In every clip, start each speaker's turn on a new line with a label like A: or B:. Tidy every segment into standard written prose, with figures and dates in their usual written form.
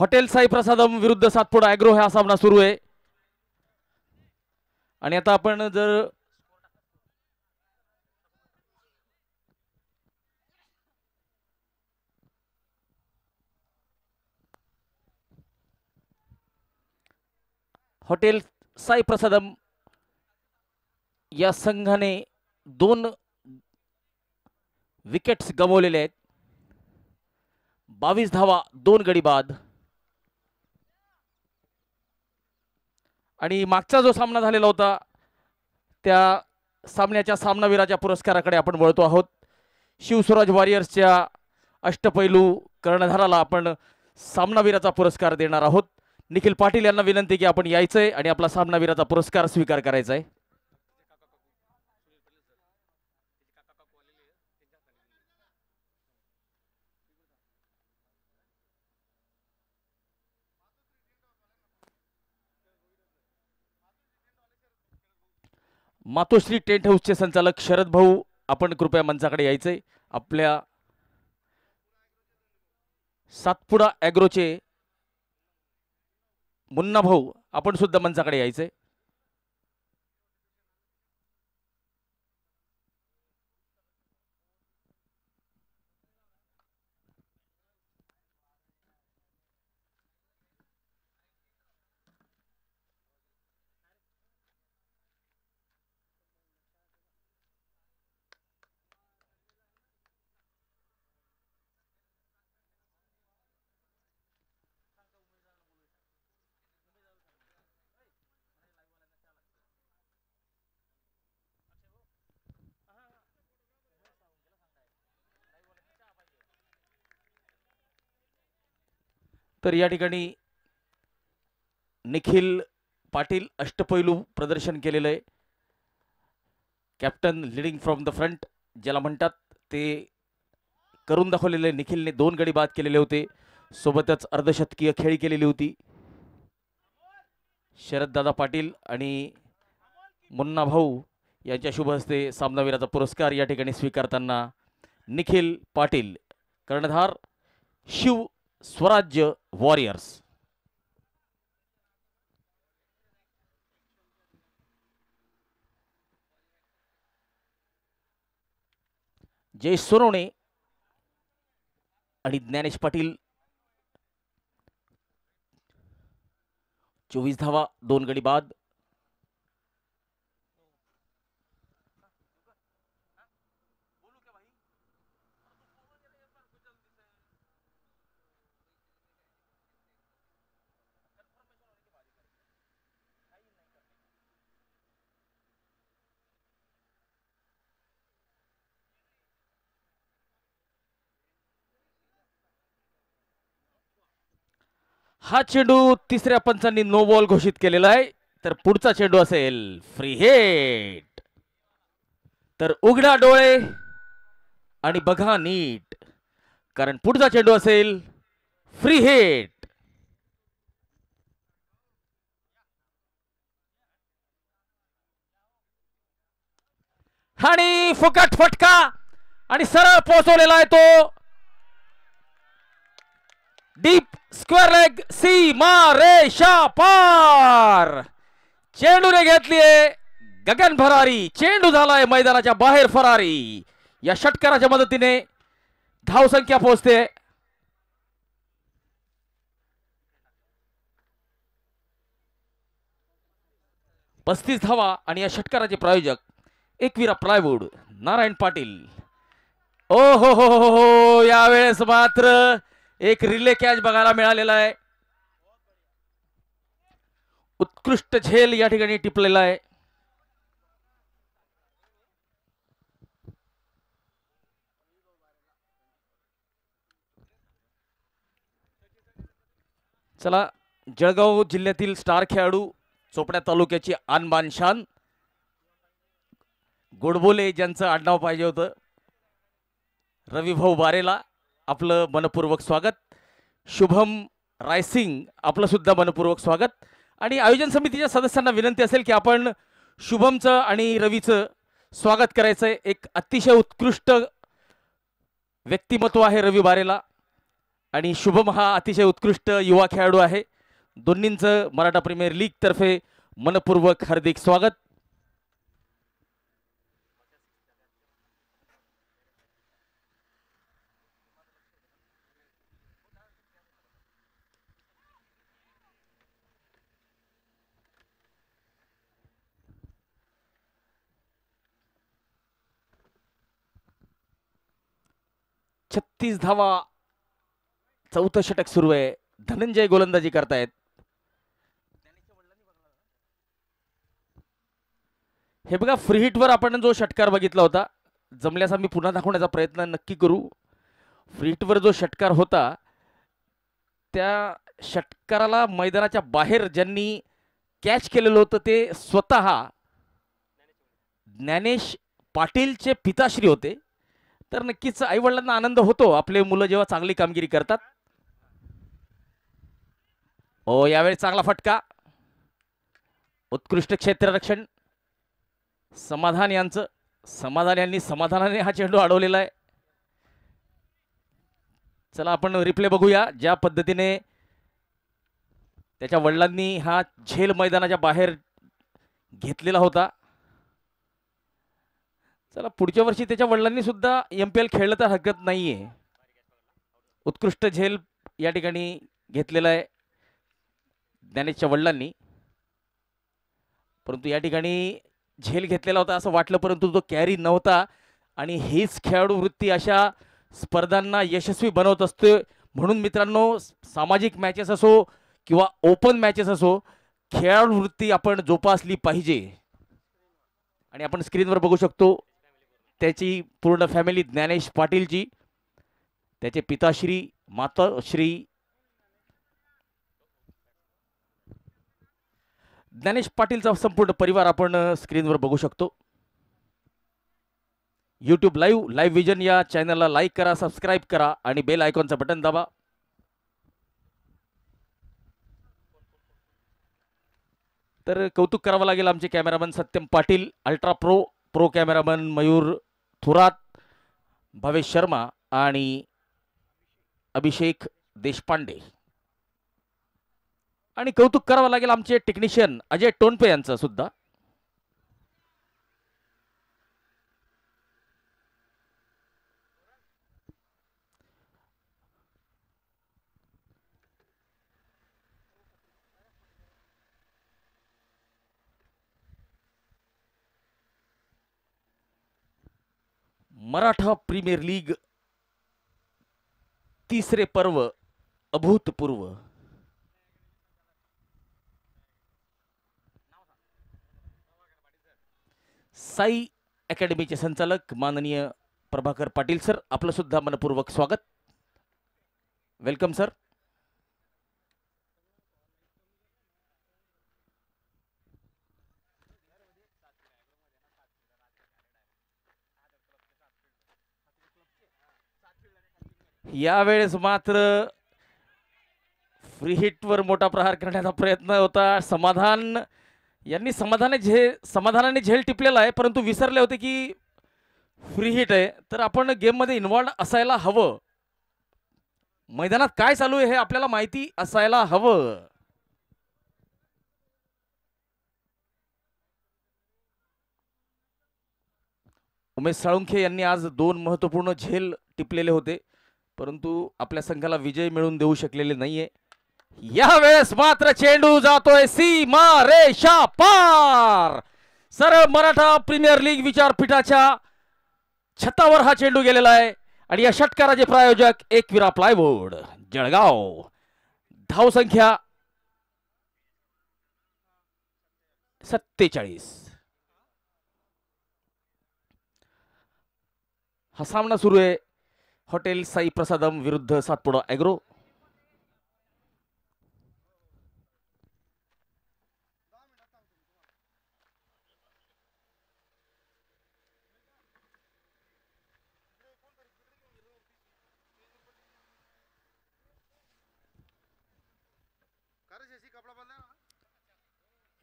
A: Hotel Sai प्रसादम विरुद्ध Satpura agro हा सामना सुरू आहे। आणि आता आपण जर हॉटेल साई प्रसादम या संघाने 2 विकेट्स गमावलेले आहेत। 22 धावा 2 गडी बाद। आणि मागचा जो सामना झालेला होता त्या सामन्याच्या सामनावीराच्या पुरस्काराकडे आपण वळतो आहोत। शिवस्वराज वॉरियर्सच्या अष्टपैलू कर्णधाराला आपण सामनावीराचा पुरस्कार देणार आहोत। निखिल पाटील यांना विनंती की आपण यायचंय आणि आपला सामनावीराचा पुरस्कार स्वीकार करायचा आहे। मातोश्री टेंट हाऊसचे संचालक शरद भाऊ आपण कृपया मंचाकडे यायचंय। आपल्या सातपुडा ॲग्रोचे मुन्ना भाऊ आपण सुद्धा मंचाकडे यायचंय। तर या ठिकाणी निखिल पाटील अष्टपैलू प्रदर्शन केलेलं आहे। Captain leading from the front ज्याला म्हणतात ते करून दाखवलेले निखिलने 2 गडी बाद केलेले होते। सोबतच अर्धशतकीय खेळी केलेली होती। शरददादा पाटील आणि मुन्ना भाऊ यांच्या शुभ हस्ते सामनावीराचा पुरस्कार या ठिकाणी स्वीकारताना निखिल पाटील कर्णधार शिव स्वराज्य वॉरियर्स। जय सोनवणे आणि ज्ञानेश पाटील 24 धावा 2 गडी बाद। हा चेंडू तिसऱ्या पंचांनी नो बॉल घोषित केलेला आहे। तर पुढचा चेंडू असेल फ्री हिट। तर उघडा डोळे आणि बघा नीट, कारण पुढचा चेंडू असेल फ्री हिट। आणि फुकट फटका आणि सरळ पोहोचवलेला आहे तो डीप स्क्वेअर लेग सीमा रेषा पार। चेंडूने घेतलीये गगन भरारी, चेंडू झालाय मैदानाच्या बाहेर फरारी। या षटकाराच्या मदतीने धावसंख्या पोहोचते 35 धावा आणि या षटकाराचे प्रायोजक एकविरा प्लायवूड नारायण पाटील। ओ हो यावेळेस मात्र एक रिले कॅच बघायला मिळालेला आहे। उत्कृष्ट झेल या ठिकाणी टिपलेला आहे। चला, जळगाव जिल्ह्यातील स्टार खेळाडू चोपड्या तालुक्याची आनबान शान गोडबोले ज्यांचं आडनाव पाहिजे होतं रविभाऊ बारेला आपलं मनपूर्वक स्वागत। शुभम रायसिंग आपलं सुद्धा मनपूर्वक स्वागत। आणि आयोजन समितीच्या सदस्यांना विनंती असेल की आपण शुभमचं आणि रवीचं स्वागत करायचं आहे। एक अतिशय उत्कृष्ट व्यक्तिमत्व आहे रवी बारेला। आणि शुभम हा अतिशय उत्कृष्ट युवा खेळाडू आहे. दोन्हींचं मराठा प्रीमियर लीग तर्फे मनपूर्वक हार्दिक स्वागत. छत्तीस धावा, चौथं षटक सुरू आहे. धनंजय गोलंदाजी करतायत. हे बघा, फ्री हिटवर आपण जो षटकार बघितला होता, जमल्यास आम्ही पुन्हा दाखवण्याचा प्रयत्न नक्की करू. फ्री हिटवर जो षटकार होता त्या षटकाराला मैदानाच्या बाहेर ज्यांनी कॅच केलेलं होतं ते स्वतः ज्ञानेश पाटीलचे पिताश्री होते. तर नक्कीच आईवडिलांना आनंद होतो आपले मुलं जेव्हा चांगली कामगिरी करतात. हो, यावेळी चांगला फटका, उत्कृष्ट क्षेत्ररक्षण समाधान यांचं. समाधान यांनी समाधानाने हा चेंडू अडवलेला आहे. चला आपण रिप्ले बघूया ज्या पद्धतीने त्याच्या वडिलांनी हा झेल मैदानाच्या बाहेर घेतलेला होता. चला, पुढच्या वर्षी त्याच्या वडिलांनी सुद्धा MPL खेळलं तर हरकत नाहीये. उत्कृष्ट झेल या ठिकाणी घेतलेला आहे ज्ञानेशच्या वडिलांनी. परंतु या ठिकाणी झेल घेतलेला होता असं वाटलं, परंतु तो कॅरी नव्हता. आणि हीच खेळाडू वृत्ती अशा स्पर्धांना यशस्वी बनवत असते. म्हणून मित्रांनो, सामाजिक मॅचेस असो किंवा ओपन मॅचेस असो, खेळाडू वृत्ती आपण जोपासली पाहिजे. आणि आपण स्क्रीनवर बघू शकतो त्याची पूर्ण फॅमिली ज्ञानेश पाटीलची, त्याचे पिताश्री, माताश्री ज्ञानेश पाटीलचा संपूर्ण परिवार आपण स्क्रीनवर बघू शकतो. यूट्यूब लाईव्ह विजन या चॅनलला लाईक करा, सबस्क्राईब करा आणि बेल आयकॉनचं बटन दाबा. तर कौतुक करावं लागेल आमचे cameraman Satyam Patil, ultra pro cameraman Mayur Thorat, Bhavesh Sharma आणि अभिषेक देशपांडे. आणि कौतुक करावं लागेल आमचे टेक्निशियन अजय टोनपे यांचं सुद्धा. मराठा प्रीमियर लीग तिसरे पर्व अभूतपूर्व. साई अकॅडमीचे संचालक माननीय प्रभाकर पाटील सर, आपलं सुद्धा मनपूर्वक स्वागत. Welcome sir. यावेळेस मात्र फ्री हिटवर मोठा प्रहार करण्याचा प्रयत्न होता. समाधानाने झेल टिपलेला आहे, परंतु विसरले होते की फ्री हिट आहे, तर आपण गेम मध्ये इन्व्हॉल्व असायला हवं. मैदानात काय चालू आहे हे आपल्याला माहिती असायला हवं. उमेश साळुंखे यांनी आज 2 महत्त्वपूर्ण झेल टिपलेले होते, परंतु आपल्या संघाला विजय मिळवून देऊ शकलेले नाहीये. यावेळेस मात्र चेंडू जातोय सीमा रेषा पार. सरळ मराठा प्रीमियर लीग विचारपीठाच्या छतावर हा चेंडू गेलेला आहे. आणि या षटकाराचे प्रायोजक एकविरा प्लायवुड जळगाव. धावसंख्या 47. हा सामना सुरू आहे हॉटेल साई प्रसादम विरुद्ध सातपुडा ॲग्रो.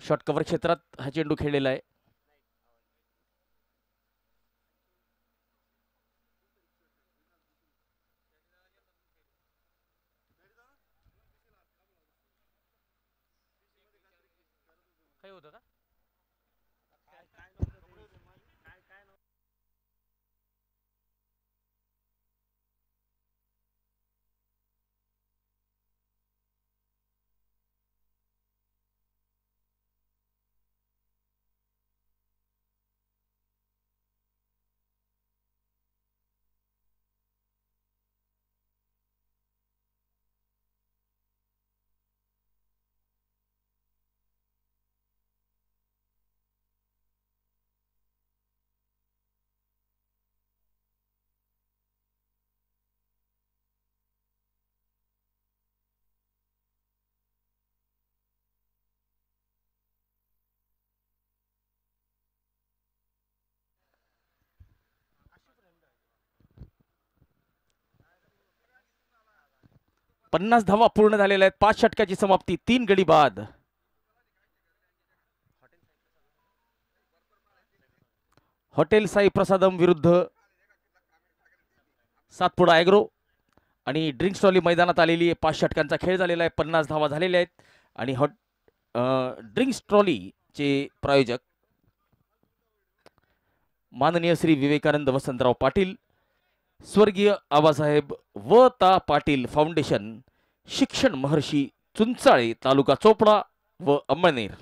A: शॉर्ट कव्हर क्षेत्रात हा चेंडू खेळलेला आहे. 50 धावा पूर्ण झालेल्या आहेत. 5 षटकाची समाप्ती, 3 गडी बाद. हॉटेल साई प्रसादम विरुद्ध सातपुडा ॲग्रो आणि ड्रिंक्स ट्रॉली मैदानात आलेली आहे. 5 षटकांचा खेळ झालेला आहे. 50 धावा झालेल्या आहेत आणि ड्रिंक्स ट्रॉलीचे प्रायोजक माननीय श्री विवेकानंद वसंतराव पाटील, स्वर्गीय आबासाहेब व ता पाटील फाउंडेशन, शिक्षण महर्षी, चुंचाळे, तालुका चोपडा व अंमळनेर.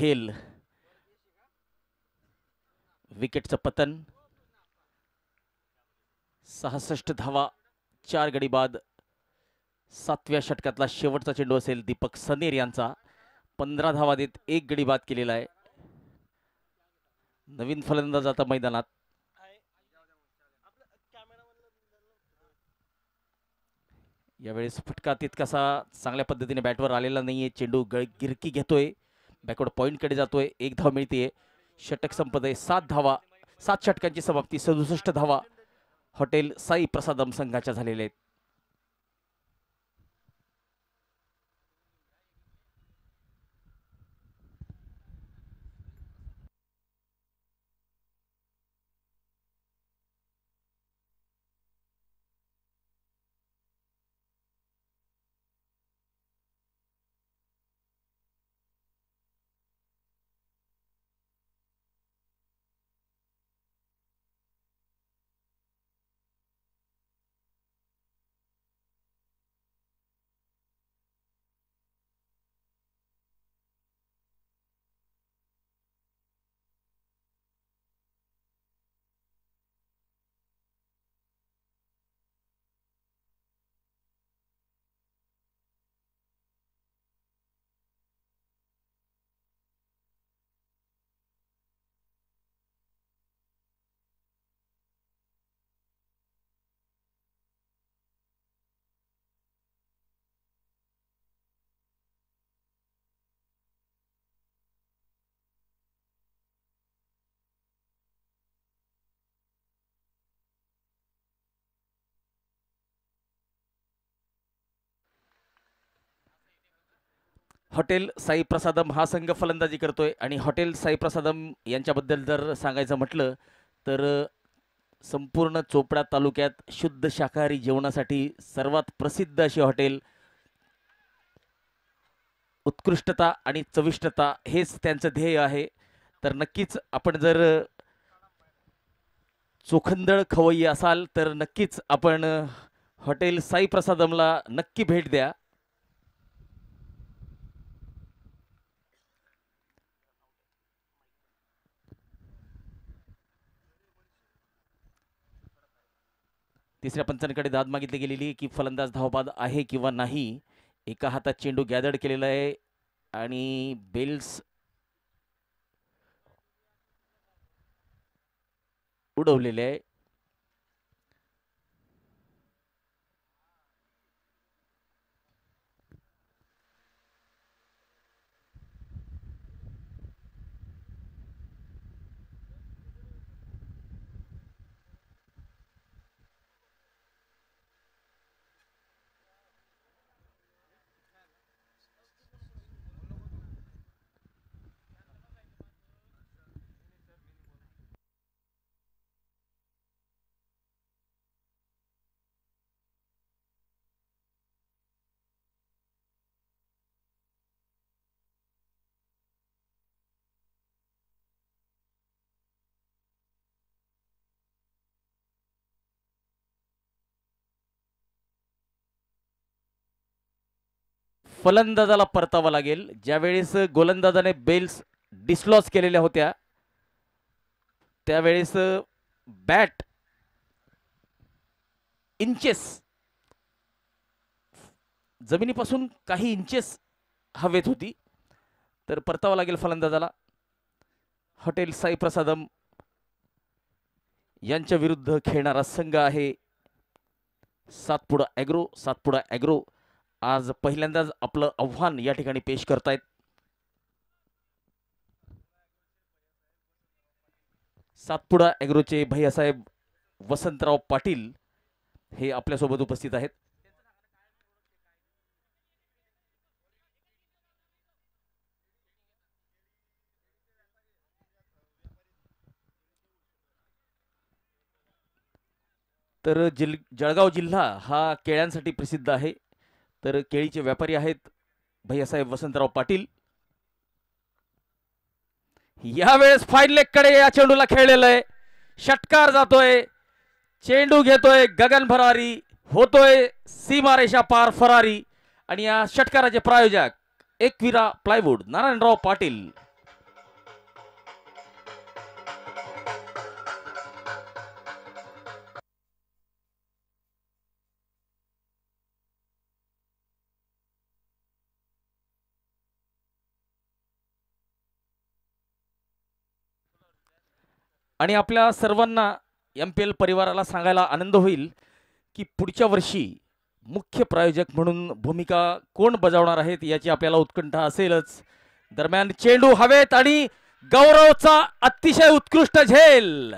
A: खेल, विकेटचं पतन, 66 धावा, 4 गडी बाद. 7व्या षटकातला शेवटचा चेंडू असेल दीपक सनेर यांचा. 15 धावा देत 1 गडी बाद केलेला आहे. नवीन फलंदाज आता मैदानात. यावेळेस फटका तितकासा चांगल्या पद्धतीने बॅटवर आलेला नाहीये. चेंडू गिरकी घेतोय, बॅकवर्ड पॉइंट कडे जातोय. 1 धाव मिळते. षटक संपत आहे. 7 धावा, 7 षटकांची समाप्ती. 67 धावा हॉटेल साई प्रसादम संघाच्या झालेल्या आहेत. हॉटेल साई प्रसादम हा संघ फलंदाजी करतोय आणि हॉटेल साई प्रसादम यांच्याबद्दल जर सांगायचं म्हटलं तर संपूर्ण चोपडा तालुक्यात शुद्ध शाकाहारी जेवणासाठी सर्वात प्रसिद्ध अशी हॉटेल. उत्कृष्टता आणि चविष्टता हेच त्यांचं ध्येय आहे. तर नक्कीच आपण जर चोखंदळ खवय्ये असाल तर नक्कीच आपण हॉटेल साई प्रसादमला नक्की भेट द्या. तिसऱ्या पंचांकडे दाद मागितली गेलेली की फलंदाज धावबाद आहे किंवा नाही. एका हातात चेंडू गॅदर्ड केलेला आहे आणि बेल्स उडवलेले आहे. फलंदाजाला परतावा लागेल. ज्यावेळेस गोलंदाजाने बेल्स डिसलॉस केलेल्या होत्या त्यावेळेस बॅट इंचेस जमिनीपासून काही इंचेस हवेत होती. तर परतावा लागेल फलंदाजाला. हॉटेल साई प्रसादम यांच्या विरुद्ध खेळणारा संघ आहे सातपुडा ॲग्रो. सातपुडा ॲग्रो आज पहिल्यांदाच आपलं आव्हान या ठिकाणी पेश करतायत. सातपुडा ॲग्रोचे भैयासाहेब वसंतराव पाटील हे आपल्यासोबत उपस्थित आहेत. तर जळगाव जिल्हा हा केळ्यांसाठी प्रसिद्ध आहे. तर केळीचे व्यापारी आहेत भैयासाहेब वसंतराव पाटील. यावेळेस फाईन लेग कडे या चेंडूला खेळलेलं आहे. षटकार जातोय, चेंडू घेतोय गगन भरारी, होतोय सीमारेषा पार फरारी. आणि या षटकाराचे प्रायोजक एकविरा प्लायवूड नारायणराव पाटील. आणि आपल्या सर्वांना MPL परिवाराला सांगायला आनंद होईल की पुढच्या वर्षी मुख्य प्रायोजक म्हणून भूमिका कोण बजावणार आहेत याची आपल्याला उत्कंठा असेलच. दरम्यान चेंडू हवेत आणि गौरवचा अतिशय उत्कृष्ट झेल,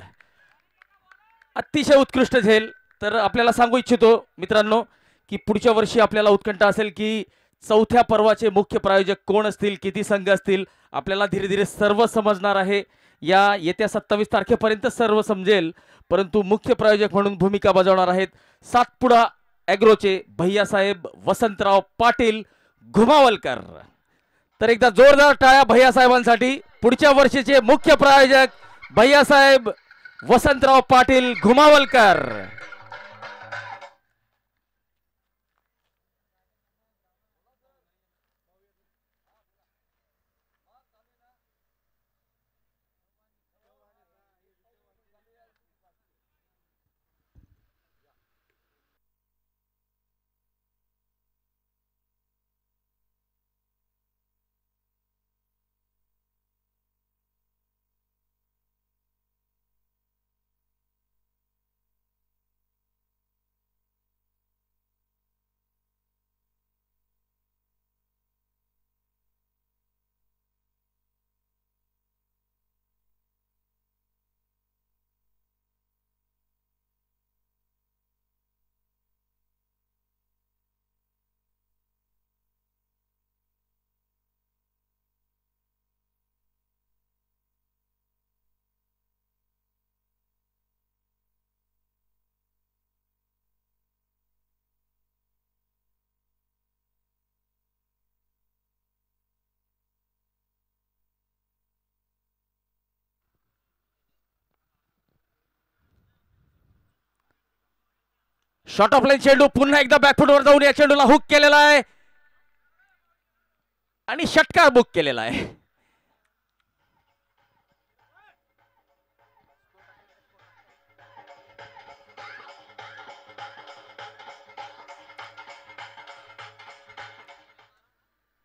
A: अतिशय उत्कृष्ट झेल. तर आपल्याला सांगू इच्छितो मित्रांनो की पुढच्या वर्षी आपल्याला उत्कंठा असेल की चौथ्या पर्वाचे मुख्य प्रायोजक कोण असतील, किती संघ असतील. आपल्याला धीरे धीरे सर्व समजणार आहे. या येत्या 27 तारखेपर्यंत सर्व समजेल, परंतु मुख्य प्रायोजक म्हणून भूमिका बजावणार आहेत सातपुडा ॲग्रोचे भैयासाहेब वसंतराव पाटील घुमावलकर. तर एकदा जोरदार टाळ्या भैयासाहेबांसाठी. पुढच्या वर्षीचे मुख्य प्रायोजक Bhaiyasaheb Vasantrao Patil Ghumavalkar. Shot off line चेंडू पुन्हा एकदा बॅकफुटवर जाऊन या चेंडूला हुक केलेला आहे आणि षटकार बुक केलेला आहे.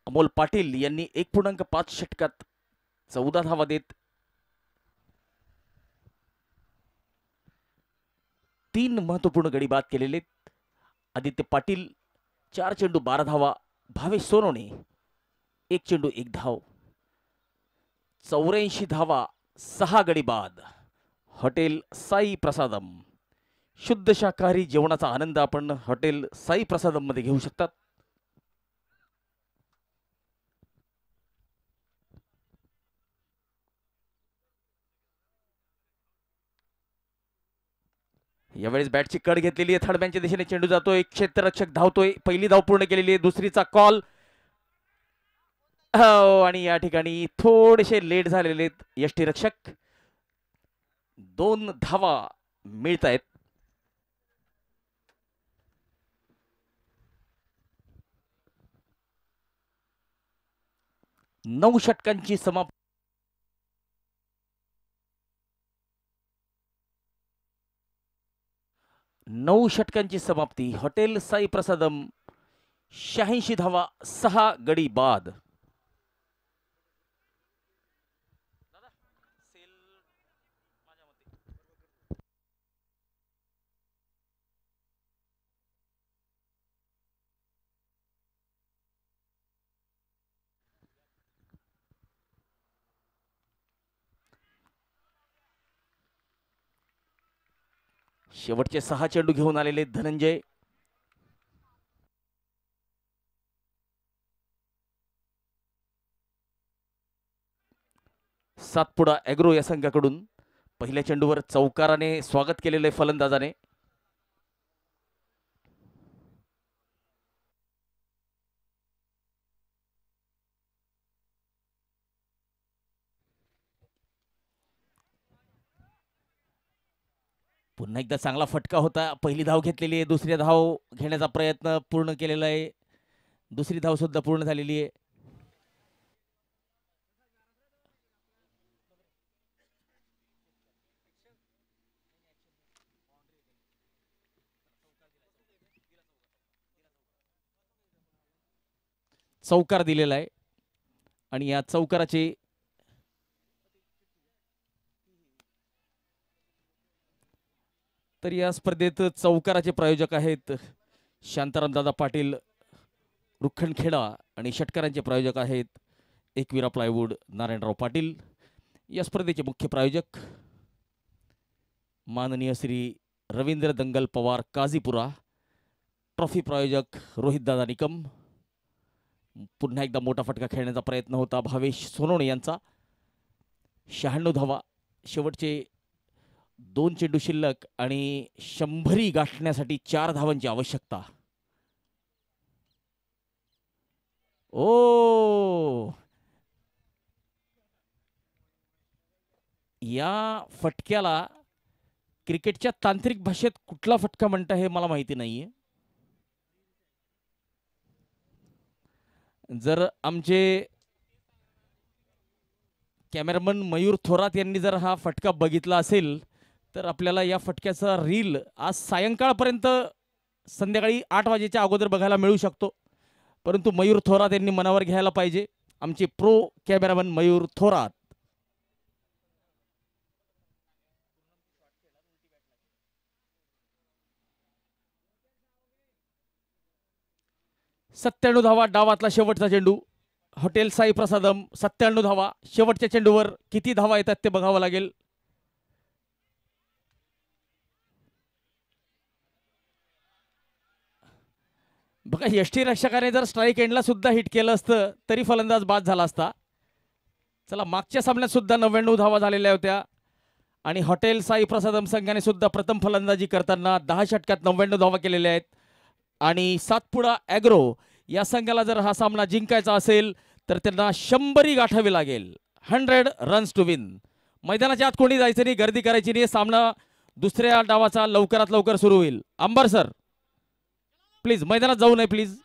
A: अमोल पाटील यांनी 1.5 षटकात 14 धावा देत 3 महत्वपूर्ण गडी बाद केलेले. आदित्य पाटील 4 चेंडू 12 धावा. भावेश सोनवणे 1 चेंडू 1 धाव, 84 धावा, 6 गडी बाद. हॉटेल साई प्रसादम, शुद्ध शाकाहारी जेवणाचा आनंद आपण हॉटेल साई प्रसादम मध्ये घेऊ शकतात. यावेळेस बॅटची कड घेतलेली आहे. थर्ड मॅनच्या दिशेने चेंडू जातोय, क्षेत्ररक्षक धावतोय. पहिली धाव पूर्ण केलेली आहे, दुसरीचा कॉल. हो, आणि या ठिकाणी थोडेसे लेट झालेले यष्टीरक्षक. 2 धावा मिळत आहेत. 9 षटकांची समाप्ती. 9 षटकांची समाप्ती. हॉटेल साई प्रसादम 86 धावा, 6 गडी बाद. शेवटचे 6 चेंडू घेऊन आलेले धनंजय. सातपुडा ॲग्रो या संघाकडून पहिल्या चेंडूवर चौकाराने स्वागत केलेले फलंदाजाने. पुन्हा एकदा चांगला फटका होता. पहिली धाव घेतलेली आहे, दुसरी धाव घेण्याचा प्रयत्न पूर्ण केलेला आहे. दुसरी धाव सुद्धा पूर्ण झालेली आहे. चौकार दिलेला आहे आणि या चौकाराचे तर या स्पर्धेत चौकाराचे प्रायोजक आहेत शांतारामदादा पाटील रुखणखेडा आणि षटकारांचे प्रायोजक आहेत एकविरा प्लायवूड नारायणराव पाटील। या स्पर्धेचे मुख्य प्रायोजक माननीय श्री रवींद्र दंगल पवार काझीपुरा। ट्रॉफी प्रायोजक रोहितदादा निकम। पुन्हा एकदा मोठा फटका खेळण्याचा प्रयत्न होता भावेश सोनवणे यांचा। 96 धावा, शेवटचे 2 चेंडू शिल्लक आणि 100 गाठण्यासाठी 4 धावांची आवश्यकता। ओ या फटक्याला क्रिकेटच्या तांत्रिक भाषेत कुठला फटका म्हणता हे मला माहिती नाहीये। जर आमचे कॅमेरामन मयूर थोरात यांनी जर हा फटका बघितला असेल तर आपल्याला या फटक्याचा रील आज सायंकाळपर्यंत संध्याकाळी 8 वाजेच्या अगोदर बघायला मिळू शकतो, परंतु मयूर थोरात यांनी मनावर घ्यायला पाहिजे। आमचे प्रो कॅमेरामन मयूर थोरात। सत्त्याण्णव धावा, डावातला शेवटचा चेंडू। हॉटेल साई प्रसादम 97 धावा। शेवटच्या चेंडूवर किती धावा येतात ते बघावं लागेल। बघा, यष्टीरक्षकाने जर स्ट्राईक एंडला सुद्धा हिट केलं असतं तरी फलंदाज बाद झाला असता। चला, मागच्या सामन्यात सुद्धा 99 धावा झालेल्या होत्या आणि हॉटेल साई प्रसादम संघाने सुद्धा प्रथम फलंदाजी करताना 10 षटकात 99 धावा केलेल्या आहेत। आणि सातपुडा ॲग्रो या संघाला जर हा सामना जिंकायचा असेल तर त्यांना 100 गाठावी लागेल। 100 रन्स टू विन। मैदानाच्या आत कोणी जायचं नाही, गर्दी करायची नाही। सामना दुसऱ्या डावाचा लवकरात लवकर सुरू होईल। अंबर सर प्लीज मैदानात जाऊ नये please.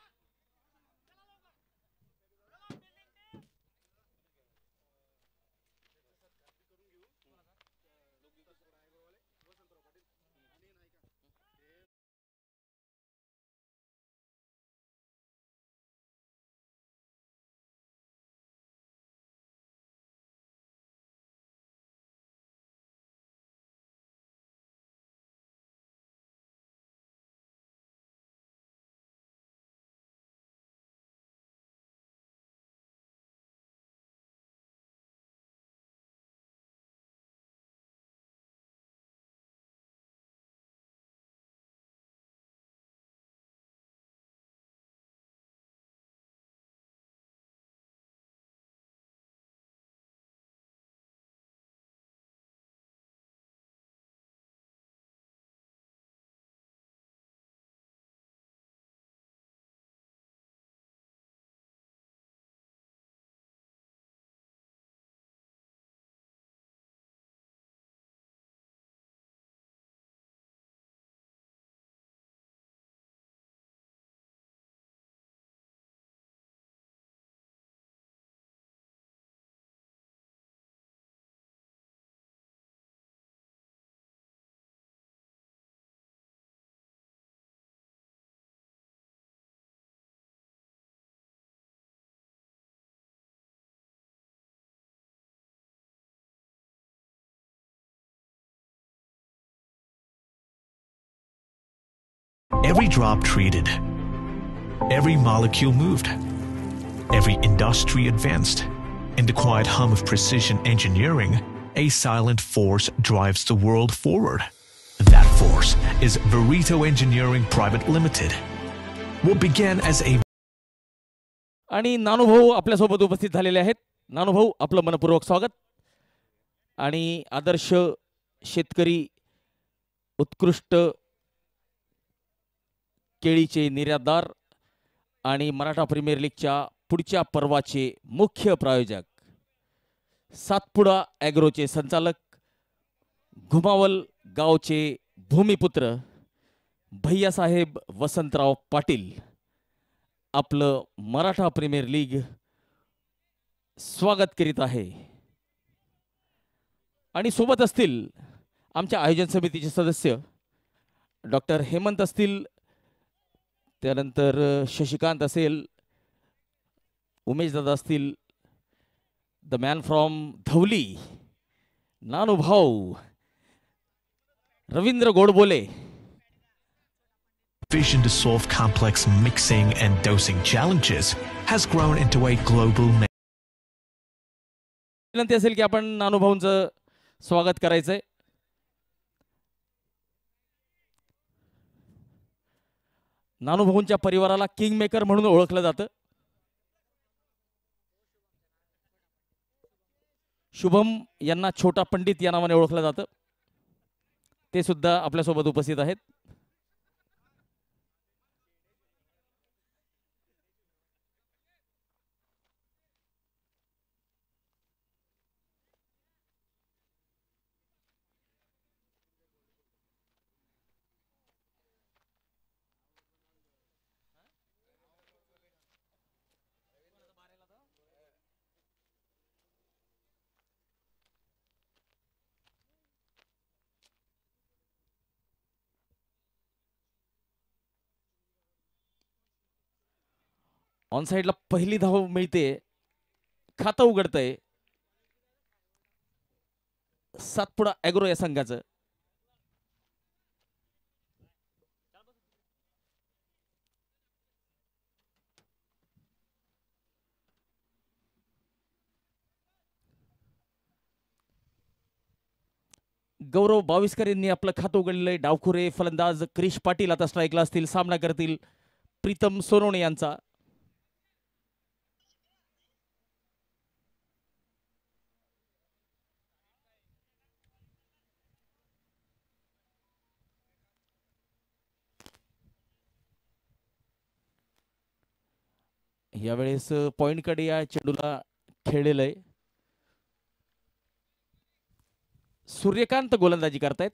B: Every drop treated, every molecule moved, every industry advanced. In the quiet hum of precision engineering, a silent force drives the world forward. That force is Verito Engineering Private Limited. What began as a
A: आणि नानूभाऊ आपल्यासोबत उपस्थित झालेले आहेत। नानूभाऊ, आपलं मनपूर्वक स्वागत। आणि आदर्श शेतकरी, उत्कृष्ट केळीचे निर्यातदार आणि मराठा प्रीमियर लीगच्या पुढच्या पर्वाचे मुख्य प्रायोजक, सातपुडा ॲग्रोचे संचालक, घुमावल गावचे भूमिपुत्र भैयासाहेब वसंतराव पाटील आपलं मराठा प्रीमियर लीग स्वागत करीत आहे। आणि सोबत असतील आमच्या आयोजन समितीचे सदस्य डॉक्टर हेमंत असतील, त्यानंतर शशिकांत असेल, उमेश दादा असतील, the man from Dhavali Nanubhau, Ravindra Godbole.
B: Vision to solve complex mixing and dosing challenges has grown into a global
A: विनंती असेल की आपण नानूभाऊंचं स्वागत करायचंय. नानूभाऊंच्या परिवाराला किंग मेकर म्हणून ओळखलं जातं. शुभम यांना छोटा पंडित या नावाने ओळखलं जातं. ते सुद्धा आपल्यासोबत उपस्थित आहेत. ऑन साइडला पहिली धाव मिळते. खातं उघडतंय सातपुडा ॲग्रो या संघाचं. गौरव बाविस्कर यांनी आपलं खातं उघडलेलं आहे. डावखुरे फलंदाज क्रिश पाटील आता स्ट्राईकला असतील. सामना करतील प्रीतम सोनवणे यांचा. यावेळेस पॉइंटकडे या चेंडूला खेळलेलं आहे. सूर्यकांत गोलंदाजी करतायत.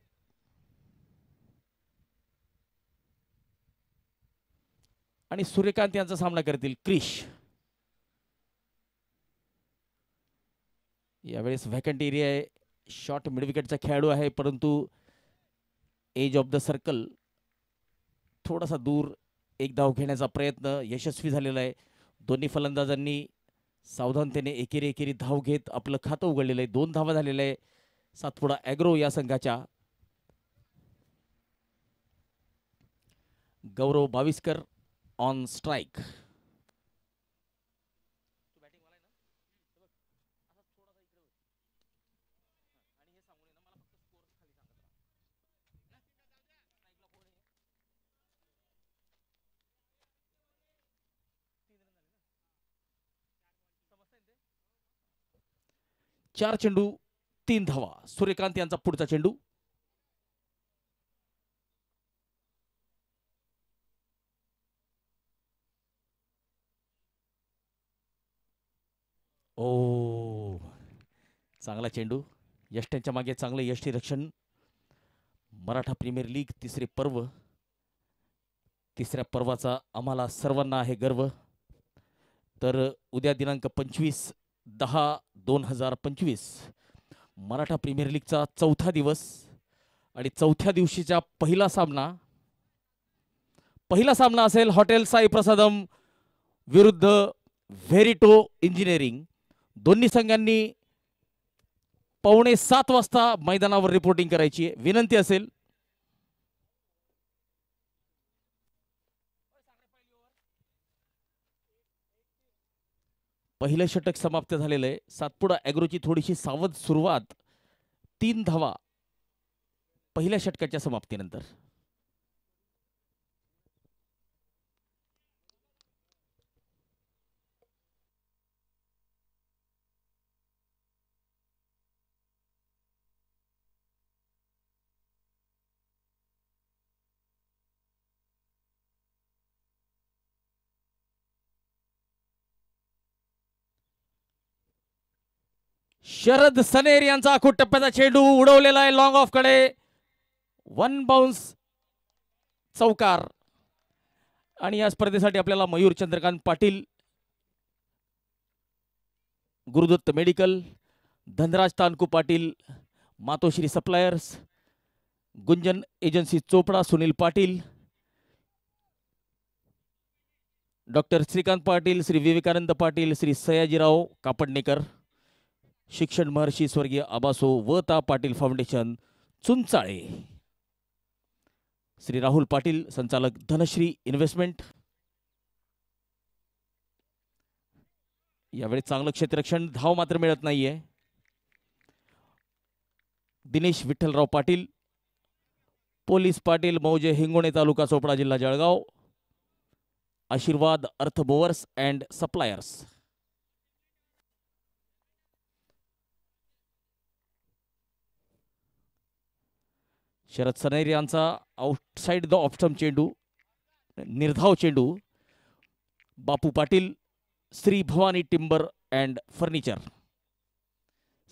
A: आणि सूर्यकांत यांचा सामना करतील क्रिश. यावेळेस व्हॅकंट एरिया आहे. शॉर्ट मिड विकेटचा खेळाडू आहे, परंतु एज ऑफ द सर्कल थोडासा दूर एक धाव घेण्याचा प्रयत्न यशस्वी झालेला आहे. दोन्ही फलंदाजांनी सावधानतेने एकेरी एकेरी धाव घेत आपलं खातं उघडलेलं आहे. 2 धावा झालेल्या आहे सातपुडा ॲग्रो या संघाच्या. गौरव बाविस्कर ऑन स्ट्राइक. चार चेंडू 3 धावा. सूर्यकांत यांचा पुढचा चेंडू. ओ, चांगला चेंडू. यष्ट्यांच्या मागे चांगलं यष्टी रक्षण. मराठा प्रीमियर लीग तिसरे पर्व. तिसऱ्या पर्वाचा आम्हाला सर्वांना आहे गर्व. तर उद्या दिनांक 25/10/2025 मराठा प्रीमियर लीगचा 4था दिवस. आणि 4थ्या दिवशीचा पहिला सामना असेल हॉटेल साई प्रसादम विरुद्ध व्हेरिटो इंजिनिअरिंग. दोन्ही संघांनी 6:45 वाजता मैदानावर रिपोर्टिंग करायची आहे. विनंती असेल पहिलं षटक समाप्त झालेलं आहे. सातपुडा ॲग्रोची थोडीशी सावध सुरुवात. 3 धावा पहिल्या षटकाच्या समाप्तीनंतर. शरद सनेर यांचा आखूड टप्प्याचा चेंडू उडवलेला आहे लॉंग ऑफ कडे. 1 बाउन्स चौकार. आणि या स्पर्धेसाठी आपल्याला मयूर चंद्रकांत पाटील, गुरुदत्त मेडिकल, धनराज तानकू पाटील, मातोश्री सप्लायर्स, गुंजन एजन्सी चोपडा, सुनील पाटील, डॉक्टर श्रीकांत पाटील, श्री विवेकानंद पाटील, श्री सयाजीराव कापडणेकर, शिक्षण महर्षी स्वर्गीय आबासो व ता पाटील फाउंडेशन चुंचाळे श्री राहुल पाटील संचालक धनश्री इन्व्हेस्टमेंट. यावेळी चांगलं क्षेत्ररक्षण, धाव मात्र मिळत नाहीये. दिनेश विठ्ठलराव पाटील पोलीस पाटील मौजे हिंगोणे तालुका चोपडा जिल्हा Jalgaon. Ashirwad earth movers and suppliers. Sharad Saner यांचा आउटसाइड द ऑप्टम चेंडू, निर्धाव चेंडू. Bapu Patil Shri Bhavani timber and furniture.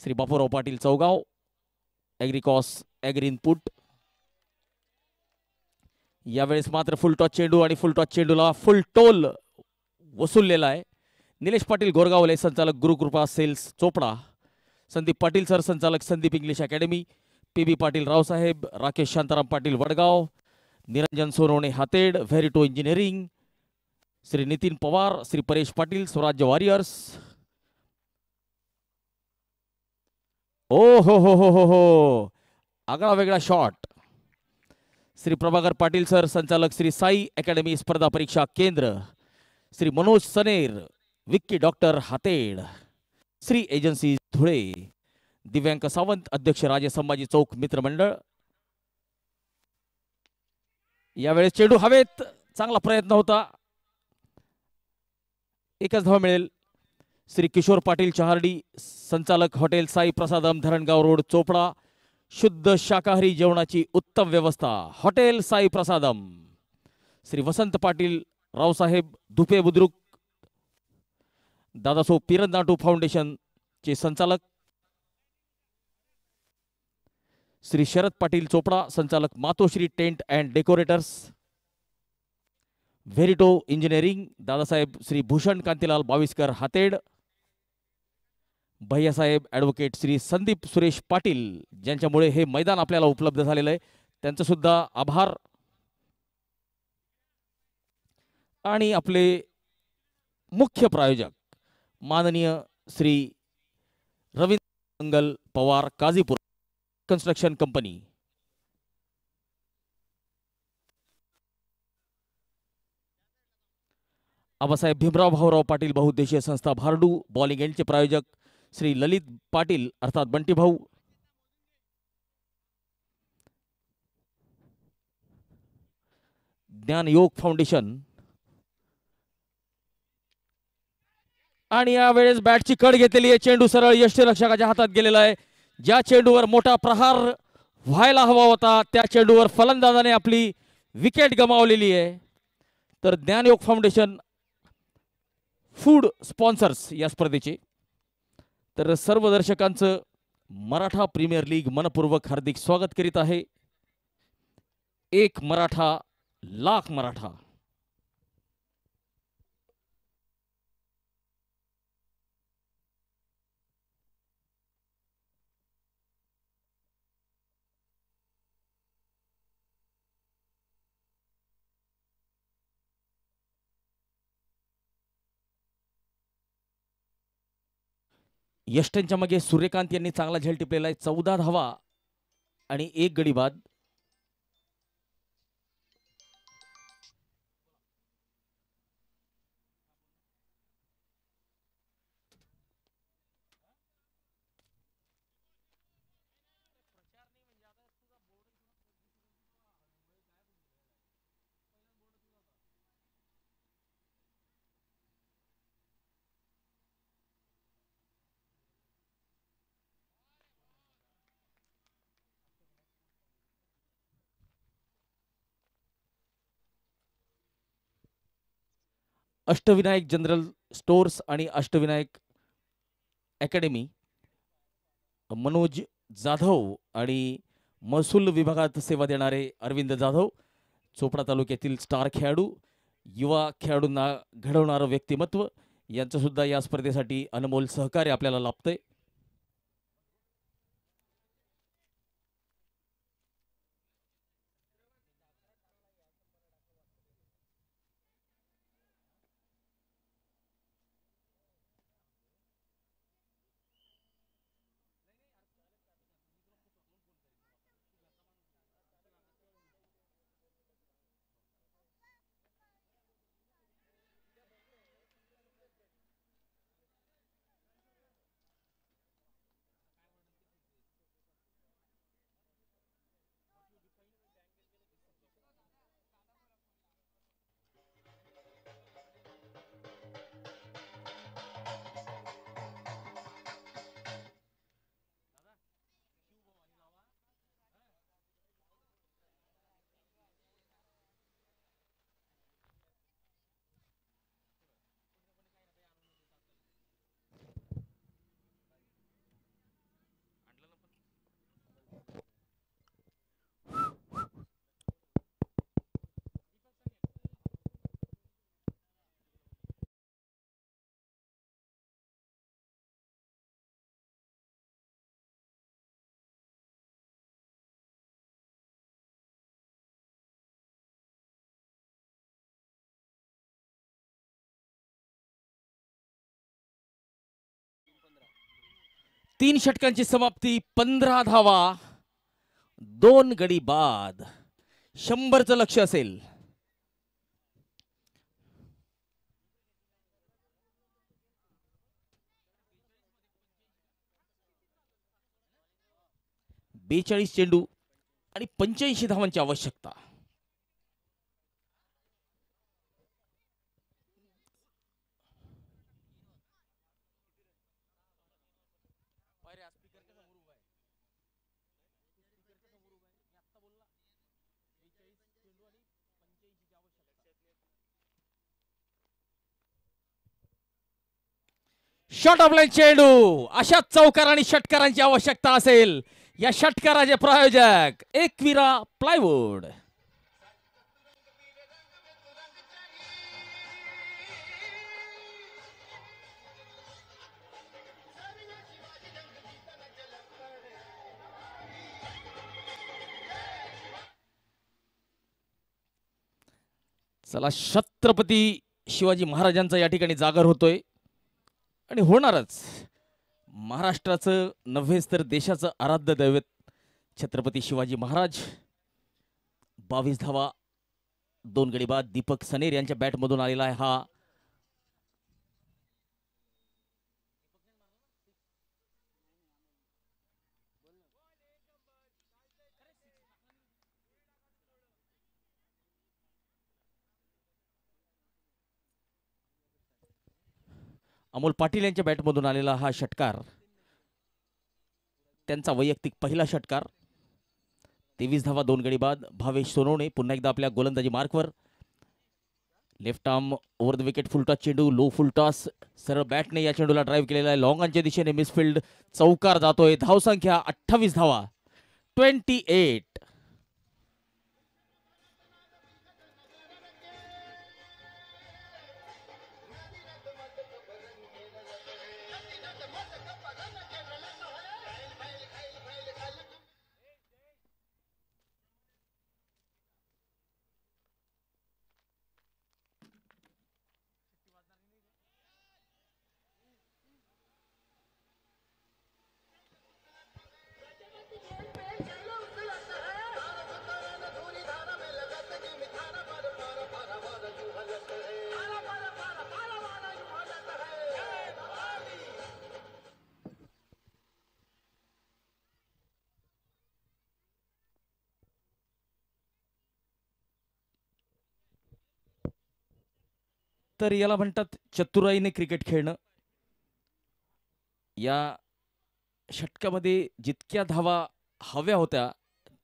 A: Shri Bapurao Patil Chaugaon ॲग्रिकॉस ॲग्री इनपुट. यावेळेस मात्र फुल टॉस चेंडू आणि फुल टॉस चेंडूला फुल टोल वसूललेला आहे. निलेश पाटील गोरगावले संचालक गुरुकृपा सेल्स चोपडा. संदीप पाटील सर संचालक Sandeep English academy. P B. Patil Raosaheb, Rakesh Shantaram Patil Wadgaon, Niranjan Sonawane Hated Verito engineering. Shri Nitin Pawar, Shri Paresh Patil Swarajya warriors. ओ हो आगळा वेगळा शॉट. श्री प्रभाकर पाटील सर संचालक श्री साई अकॅडमी स्पर्धा परीक्षा केंद्र. श्री मनोज सनेर विक्की डॉक्टर हातेड. श्री एजन्सी धुळे. दिव्यांक सावंत अध्यक्ष राजे संभाजी चौक मित्रमंडळ. यावेळेस चेंडू हवेत, चांगला प्रयत्न होता, एकच धाव मिळेल. श्री किशोर पाटील चहार्डी संचालक हॉटेल साई प्रसादम धरणगाव रोड चोपडा. शुद्ध शाकाहारी जेवणाची उत्तम व्यवस्था हॉटेल साई प्रसादम. श्री वसंत पाटील रावसाहेब धुपे बुद्रुक दादासो पिरंदाटू फाउंडेशन चे संचालक. श्री शरद पाटील चोपडा संचालक Matoshri tent and decorators. Verito engineering Dadasaheb Shri Bhushan Kantilal Baviskar Hated. Bhaiyasaheb advocate Shri Sandeep Suresh Patil ज्यांच्यामुळे हे मैदान आपल्याला उपलब्ध झालेलं आहे, त्यांचं सुद्धा आभार. आणि आपले मुख्य प्रायोजक माननीय श्री रवींद्र मंगल पवार काझीपूर कन्स्ट्रक्शन कंपनी. आबासाहेब भीमराव भाऊराव पाटील बहुउद्देशीय संस्था भारडू. बॉलिंग एंडचे प्रायोजक श्री ललित पाटील अर्थात बंटी भाऊ. ज्ञान योग फाउंडेशन. आणि यावेळेस बॅटची कड घेतलेली आहे. चेंडू सरळ यष्टीरक्षकाच्या हातात गेलेला आहे. ज्या चेंडूवर मोठा प्रहार व्हायला हवा होता त्या चेंडूवर फलंदाजाने आपली विकेट गमावलेली आहे. तर ज्ञानयोग फाउंडेशन फूड स्पॉन्सर्स या स्पर्धेचे. तर सर्व दर्शकांचं मराठा प्रीमियर लीग मनपूर्वक हार्दिक स्वागत करीत आहे. एक मराठा लाख मराठा. यष्टनच्या मागे सूर्यकांत यांनी चांगला झेल टिपलेला आहे. 14 धावा आणि 1 गडी बाद. अष्टविनायक जनरल स्टोर्स आणि अष्टविनायक अकॅडमी मनोज जाधव आणि महसूल विभागात सेवा देणारे अरविंद जाधव. चोपडा तालुक्यातील स्टार खेळाडू, युवा खेळाडूंना घडवणारं व्यक्तिमत्व यांचं सुद्धा या स्पर्धेसाठी अनमोल सहकार्य आपल्याला लाभतंय. 3 षटकांची समाप्ती, 15 धावा, 2 गडी बाद. 100चं लक्ष असेल. बेचाळीस चेंडू आणि 85 धावांची आवश्यकता. शॉट ऑफ लाईन चेंडू. अशा चौकार आणि षटकारांची आवश्यकता असेल. या षटकाराचे प्रायोजक एकविरा प्लायवूड. चला, छत्रपती शिवाजी महाराजांचा या ठिकाणी जागर होतोय आणि होणारच. महाराष्ट्राचं नव्हेच तर देशाचं आराध्य दैवत छत्रपती शिवाजी महाराज. 22 धावा, 2 गडी बाद. दीपक सनेर यांच्या बॅटमधून आलेला आहे हा अमोल पाटील यांच्या बॅटमधून आलेला हा षटकार, त्यांचा वैयक्तिक पहिला षटकार. 23 धावा, 2 गडी बाद. भावेश सोनवणे पुन्हा एकदा आपल्या गोलंदाजी मार्कवर. Left arm over the wicket, full toss चेंडू, लो फुलटॉस. सरळ बॅटने या चेंडूला ड्राईव्ह केलेला आहे. लॉंगांच्या दिशेने मिसफिल्ड, चौकार जातोय. धावसंख्या 28 धावा, 28. तर याला म्हणतात चतुराईने क्रिकेट खेळणं. या षटकामध्ये जितक्या धावा हव्या होत्या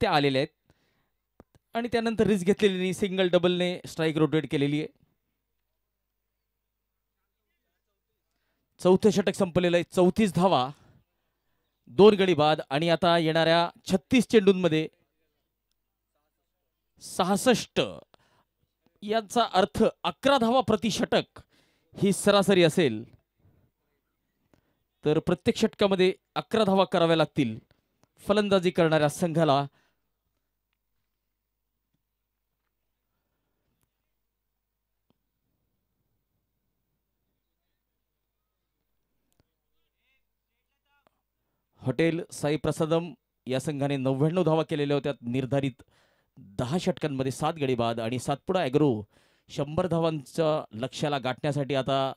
A: त्या आलेल्या आहेत आणि त्यानंतर रिस्क घेतलेली, सिंगल डबलने स्ट्राईक रोटेट केलेली आहे. चौथं षटक संपलेलं आहे. 34 धावा, 2 गडी बाद. आणि आता येणाऱ्या 36 चेंडूंमध्ये 66, याचा अर्थ 11 धावा प्रति षटक ही सरासरी असेल. तर प्रत्येक षटकामध्ये 11 धावा कराव्या लागतील फलंदाजी करणाऱ्या संघाला. हॉटेल साई प्रसादम या संघाने 99 धावा केलेल्या होत्या निर्धारित 10 षटकांमध्ये. 7 गडी बाद. आणि सातपुडा ॲग्रो 100 धावांच्या लक्ष्याला गाठण्यासाठी आता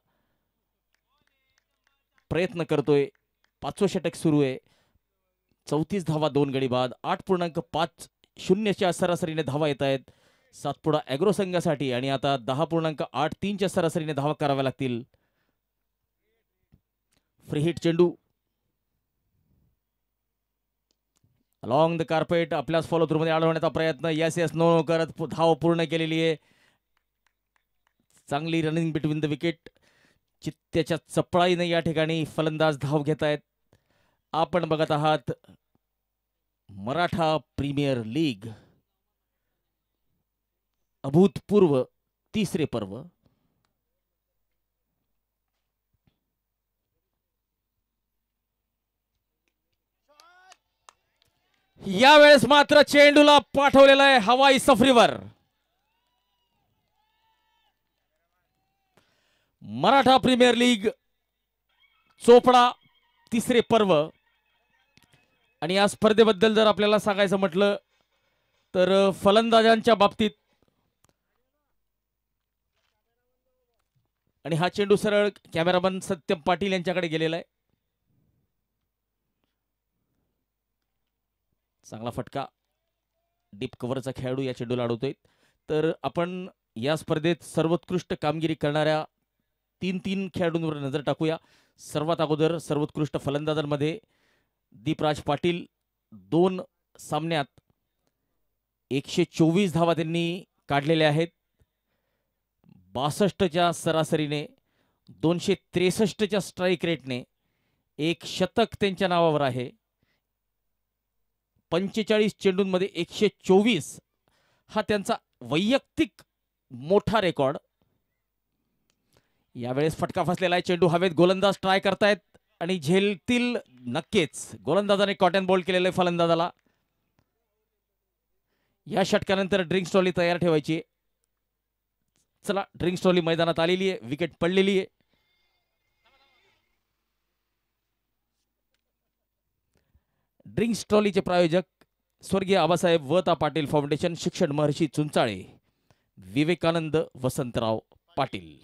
A: प्रयत्न करतोय. 5वं षटक सुरू आहे. 34 धावा, 2 गडी बाद. 8.50च्या सरासरीने धावा येत आहेत सातपुडा ॲग्रो संघासाठी. आणि आता 10.83च्या सरासरीने धावा कराव्या लागतील. फ्री हिट चेंडू अलॉंग द कार्पेट आपल्याच फॉलो थ्रू मध्ये अडवण्याचा प्रयत्न. येस येस नो नो करत धाव पूर्ण केलेली आहे. चांगली रनिंग बिटवीन द विकेट. चित्त्याच्या चपळाईने या ठिकाणी फलंदाज धाव घेत आहेत. आपण बघत आहात मराठा प्रीमियर लीग अभूतपूर्व 3रे पर्व. यावेळेस मात्र चेंडूला पाठवलेला आहे हवाई सफरीवर. मराठा प्रीमियर लीग चोपडा 3रे पर्व आणि या स्पर्धेबद्दल जर आपल्याला सांगायचं म्हटलं तर फलंदाजांच्या बाबतीत आणि हा चेंडू सरळ कॅमेरामन सत्यम पाटील यांच्याकडे गेलेला आहे. चांगला फटका. डीप कव्हरचा खेळाडू या चेंडूला अडवतोय. तर आपण या स्पर्धेत सर्वोत्कृष्ट कामगिरी करणाऱ्या तीन खेळाडूंवर नजर टाकूया. सर्वात अगोदर सर्वोत्कृष्ट फलंदाजांमध्ये दीपराज पाटील 2 सामन्यात 124 धावा त्यांनी काढलेल्या आहेत. 62च्या सरासरीने 263च्या स्ट्राईक रेटने एक शतक त्यांच्या नावावर आहे. 45 चेंडूंमध्ये 124 हा त्यांचा वैयक्तिक मोठा रेकॉर्ड. यावेळेस फटका फसलेला आहे. चेंडू हवेत, गोलंदाज ट्राय करतायत आणि झेलतील नक्कीच. गोलंदाजाने कॉटन बॉल केलेलं आहे फलंदाजाला. या षटकानंतर ड्रिंक्स ट्रॉली तयार ठेवायची. चला, ड्रिंक्स ट्रॉली मैदानात आलेली आहे. विकेट पडलेली आहे. ड्रिंक्स ट्रॉलीचे प्रायोजक स्वर्गीय आबासाहेब वता पाटील फाउंडेशन, शिक्षण महर्षी Chunchale, Vivekananda Vasantrao Patil.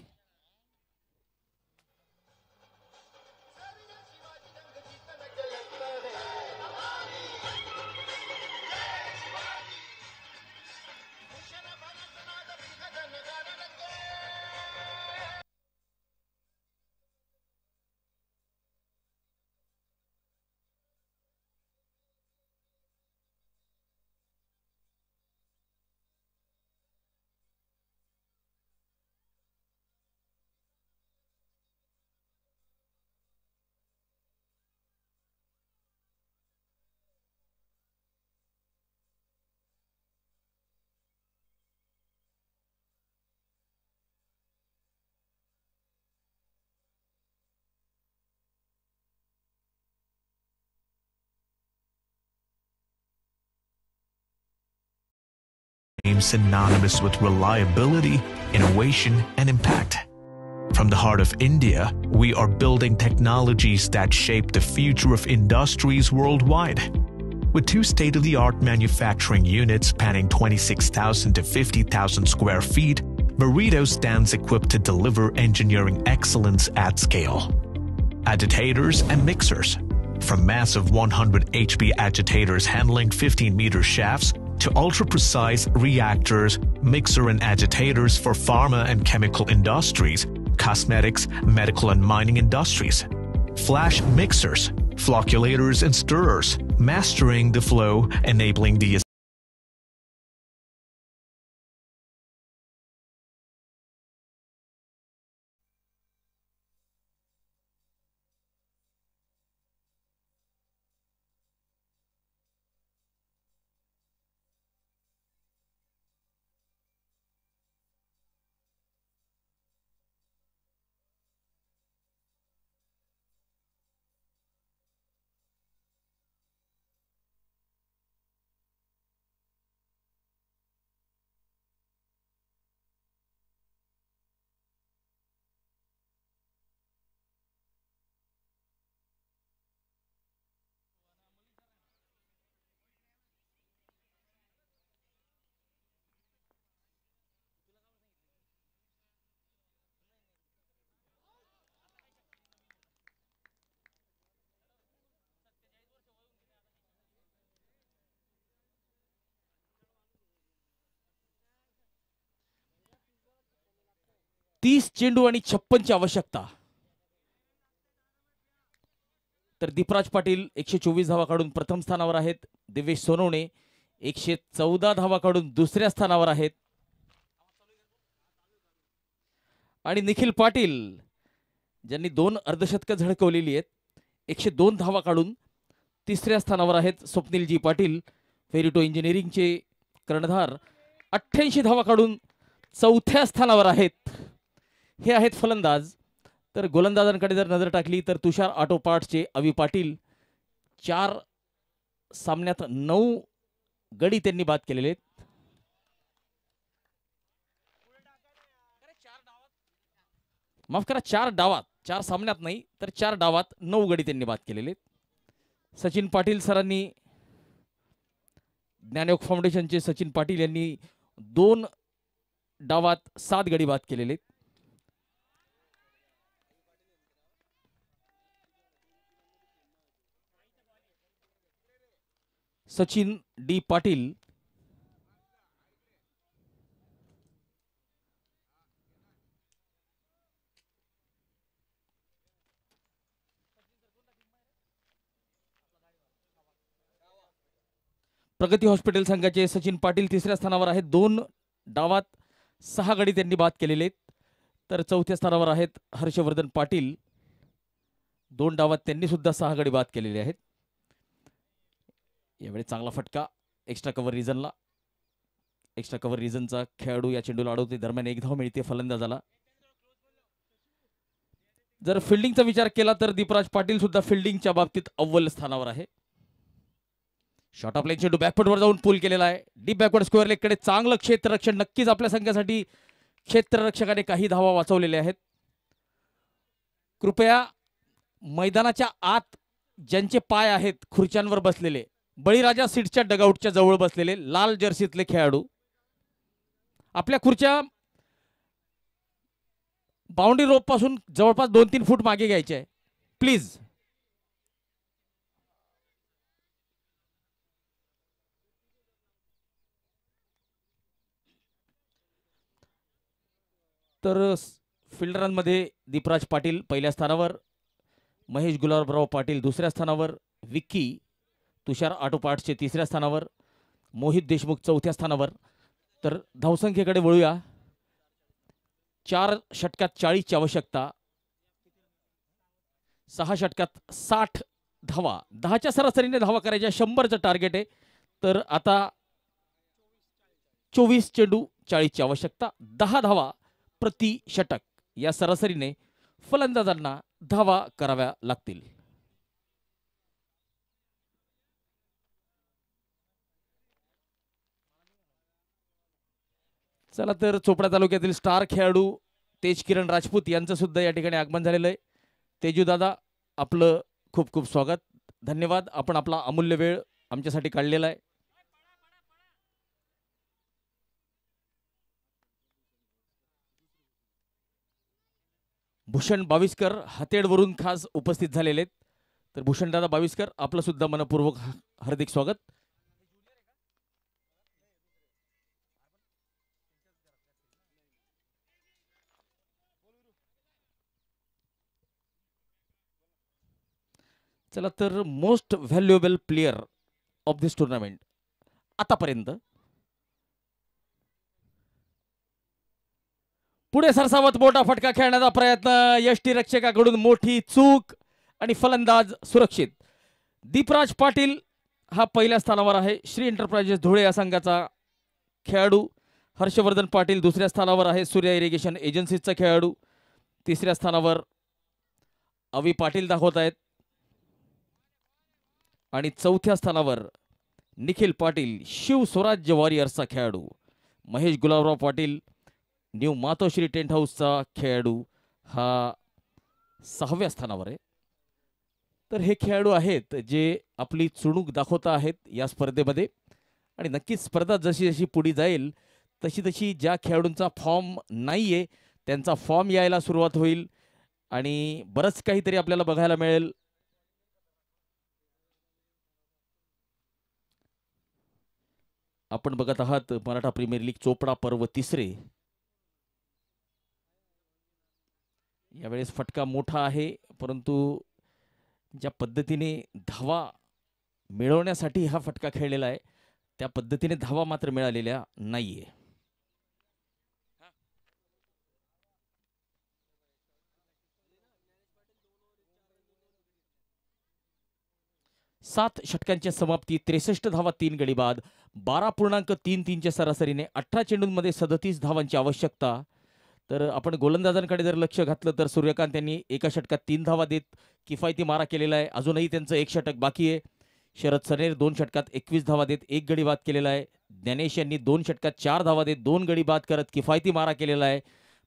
B: Synonymous with reliability, innovation, and impact. From the heart of India, we are building technologies that shape the future of industries worldwide. With 2 state-of-the-art manufacturing units spanning 26,000 to 50,000 square feet, Burrito stands equipped to deliver engineering excellence at scale. Agitators and mixers. From massive 100 HP agitators handling 15-meter shafts to ultra-precise reactors, mixer and agitators for pharma and chemical industries, cosmetics, medical and mining industries. Flash mixers, flocculators and stirrers, mastering the flow, enabling the
A: 30 चेंडू आणि 56ची आवश्यकता. तर दीपराज पाटील 124 धावा काढून प्रथम स्थानावर आहेत. दिवेश सोनवणे 114 धावा काढून दुसऱ्या स्थानावर आहेत. आणि निखिल पाटील ज्यांनी 2 अर्धशतकं झळकवलेली आहेत, 102 धावा काढून तिसऱ्या स्थानावर आहेत. स्वप्नीलजी पाटील फेरिटो इंजिनिअरिंगचे कर्णधार 88 धावा काढून चौथ्या स्थानावर आहेत. हे आहेत फलंदाज. तर गोलंदाजांकडे जर नजर टाकली तर तुषार ऑटो पार्ट्सचे अवी पाटील 4 सामन्यात 9 गडी त्यांनी बाद केलेले आहेत. माफ करा, 4 डावात, 4 सामन्यात नाही तर 4 डावात 9 गडी त्यांनी बाद केलेले आहेत. सचिन पाटील सरांनी, ज्ञानयोग फाउंडेशनचे सचिन पाटील यांनी 2 डावात 7 गडी बाद केलेले. सचिन डी पाटील प्रगती हॉस्पिटल संघाचे सचिन पाटील तिसऱ्या स्थानावर आहेत. 2 डावात 6 गडी त्यांनी बाद केलेले आहेत. तर चौथ्या स्थानावर आहेत हर्षवर्धन पाटील. 2 डावात त्यांनी सुद्धा 6 गडी बाद केलेले आहेत. यावेळी चांगला फटका एक्स्ट्रा कव्हर रिजनला. एक्स्ट्रा कव्हर रिजनचा खेळाडू या चेंडूला अडवते. दरम्यान 1 धाव मिळते फलंदाजाला. जर फिल्डिंगचा विचार केला तर दीपराज पाटील सुद्धा फिल्डिंगच्या बाबतीत अव्वल स्थानावर आहे. शॉर्ट ऑफ लाईन चेंडू बॅकफुटवर जाऊन पूल केलेला आहे. डीप बॅकवर्ड स्क्वेअर लेगकडे चांगलं क्षेत्ररक्षण. नक्कीच आपल्या संघासाठी क्षेत्ररक्षकाने काही धावा वाचवलेल्या आहेत. कृपया मैदानाच्या आत ज्यांचे पाय आहेत खुर्च्यांवर बसलेले, बळीराजा सीटच्या डगआउटच्या जवळ बसलेले लाल जर्सीतले खेळाडू, आपल्या खुर्च्या बाउंड्री रोप पासून जवळपास 2-3 फूट मागे घ्यायचे आहे प्लीज. तर फिल्डरांमध्ये दीपराज पाटील पहिल्या स्थानावर, महेश गुलाबराव पाटील दुसऱ्या स्थानावर, विक्की तुषार ऑटो पार्ट्सचे तिसऱ्या स्थानावर, मोहित देशमुख चौथ्या स्थानावर. तर धावसंख्येकडे वळूया. 4 षटकात 40ची आवश्यकता, 6 षटकात 60 धावा, 10च्या सरासरीने धावा करायच्या, 100चं टार्गेट आहे. तर आता 24 चेंडू 40ची आवश्यकता, 10 धावा प्रति षटक या सरासरीने फलंदाजांना धावा कराव्या लागतील. चला तर चोपडा तालुक्यातील स्टार खेळाडू तेज किरण राजपूत यांचं सुद्धा या ठिकाणी आगमन झालेलं आहे. तेजू दादा, आपलं खूप खूप स्वागत, धन्यवाद. आपण आपला अमूल्य वेळ आमच्यासाठी काढलेला आहे. भूषण बाविस्कर हातेडवरून खास उपस्थित झालेले आहेत. तर भूषणदादा बाविस्कर, आपलं सुद्धा मनपूर्वक हार्दिक स्वागत. चला तर most valuable player of this tournament आतापर्यंत, पुढे सरसावत मोठा फटका खेळण्याचा प्रयत्न, यष्टीरक्षकाकडून मोठी चूक आणि फलंदाज सुरक्षित. दीपराज पाटील हा पहिल्या स्थानावर आहे, श्री एंटरप्राइजेस धुळे या संघाचा खेळाडू. हर्षवर्धन पाटील दुसऱ्या स्थानावर आहे, सूर्या इरिगेशन एजन्सीचा खेळाडू. तिसऱ्या स्थानावर अवी पाटील दाखवत आहेत. आणि चौथ्या स्थानावर निखिल पाटील शिव स्वराज्य वॉरियर्सचा खेळाडू. महेश गुलाबराव पाटील न्यू मातोश्री टेंट हाऊसचा खेळाडू हा 6व्या स्थानावर आहे. तर हे खेळाडू आहेत जे आपली चुणूक दाखवत आहेत या स्पर्धेमध्ये. आणि नक्कीच स्पर्धा जशी जशी पुढे जाईल तशी तशी ज्या खेळाडूंचा फॉर्म नाहीये त्यांचा फॉर्म यायला सुरुवात होईल आणि बरंच काहीतरी आपल्याला बघायला मिळेल. आपण बघत आहात मराठा प्रीमियर लीग चोपडा पर्व 3. यावेळेस फटका मोठा आहे, परंतु ज्या पद्धतीने धावा मिळवण्यासाठी हा फटका खेळलेला आहे त्या पद्धतीने धावा मात्र मिळालेल्या नाहीये. सात षटकांच्या समाप्ती, 63 धावा, 3 गडी बाद, 12.33च्या सरासरीने 18 चेंडूंमध्ये 37 धावांची आवश्यकता. तर आपण गोलंदाजांकडे जर लक्ष घातलं तर सूर्यकांत यांनी एका षटकात 3 धावा देत किफायती मारा केलेला आहे. अजूनही त्यांचं 1 षटक बाकी आहे. शरद सनेर 2 षटकात 21 धावा देत 1 गडी बाद केलेला आहे. ज्ञानेश यांनी 2 षटकात 4 धावा देत 2 गडी बाद करत किफायती मारा केलेला आहे.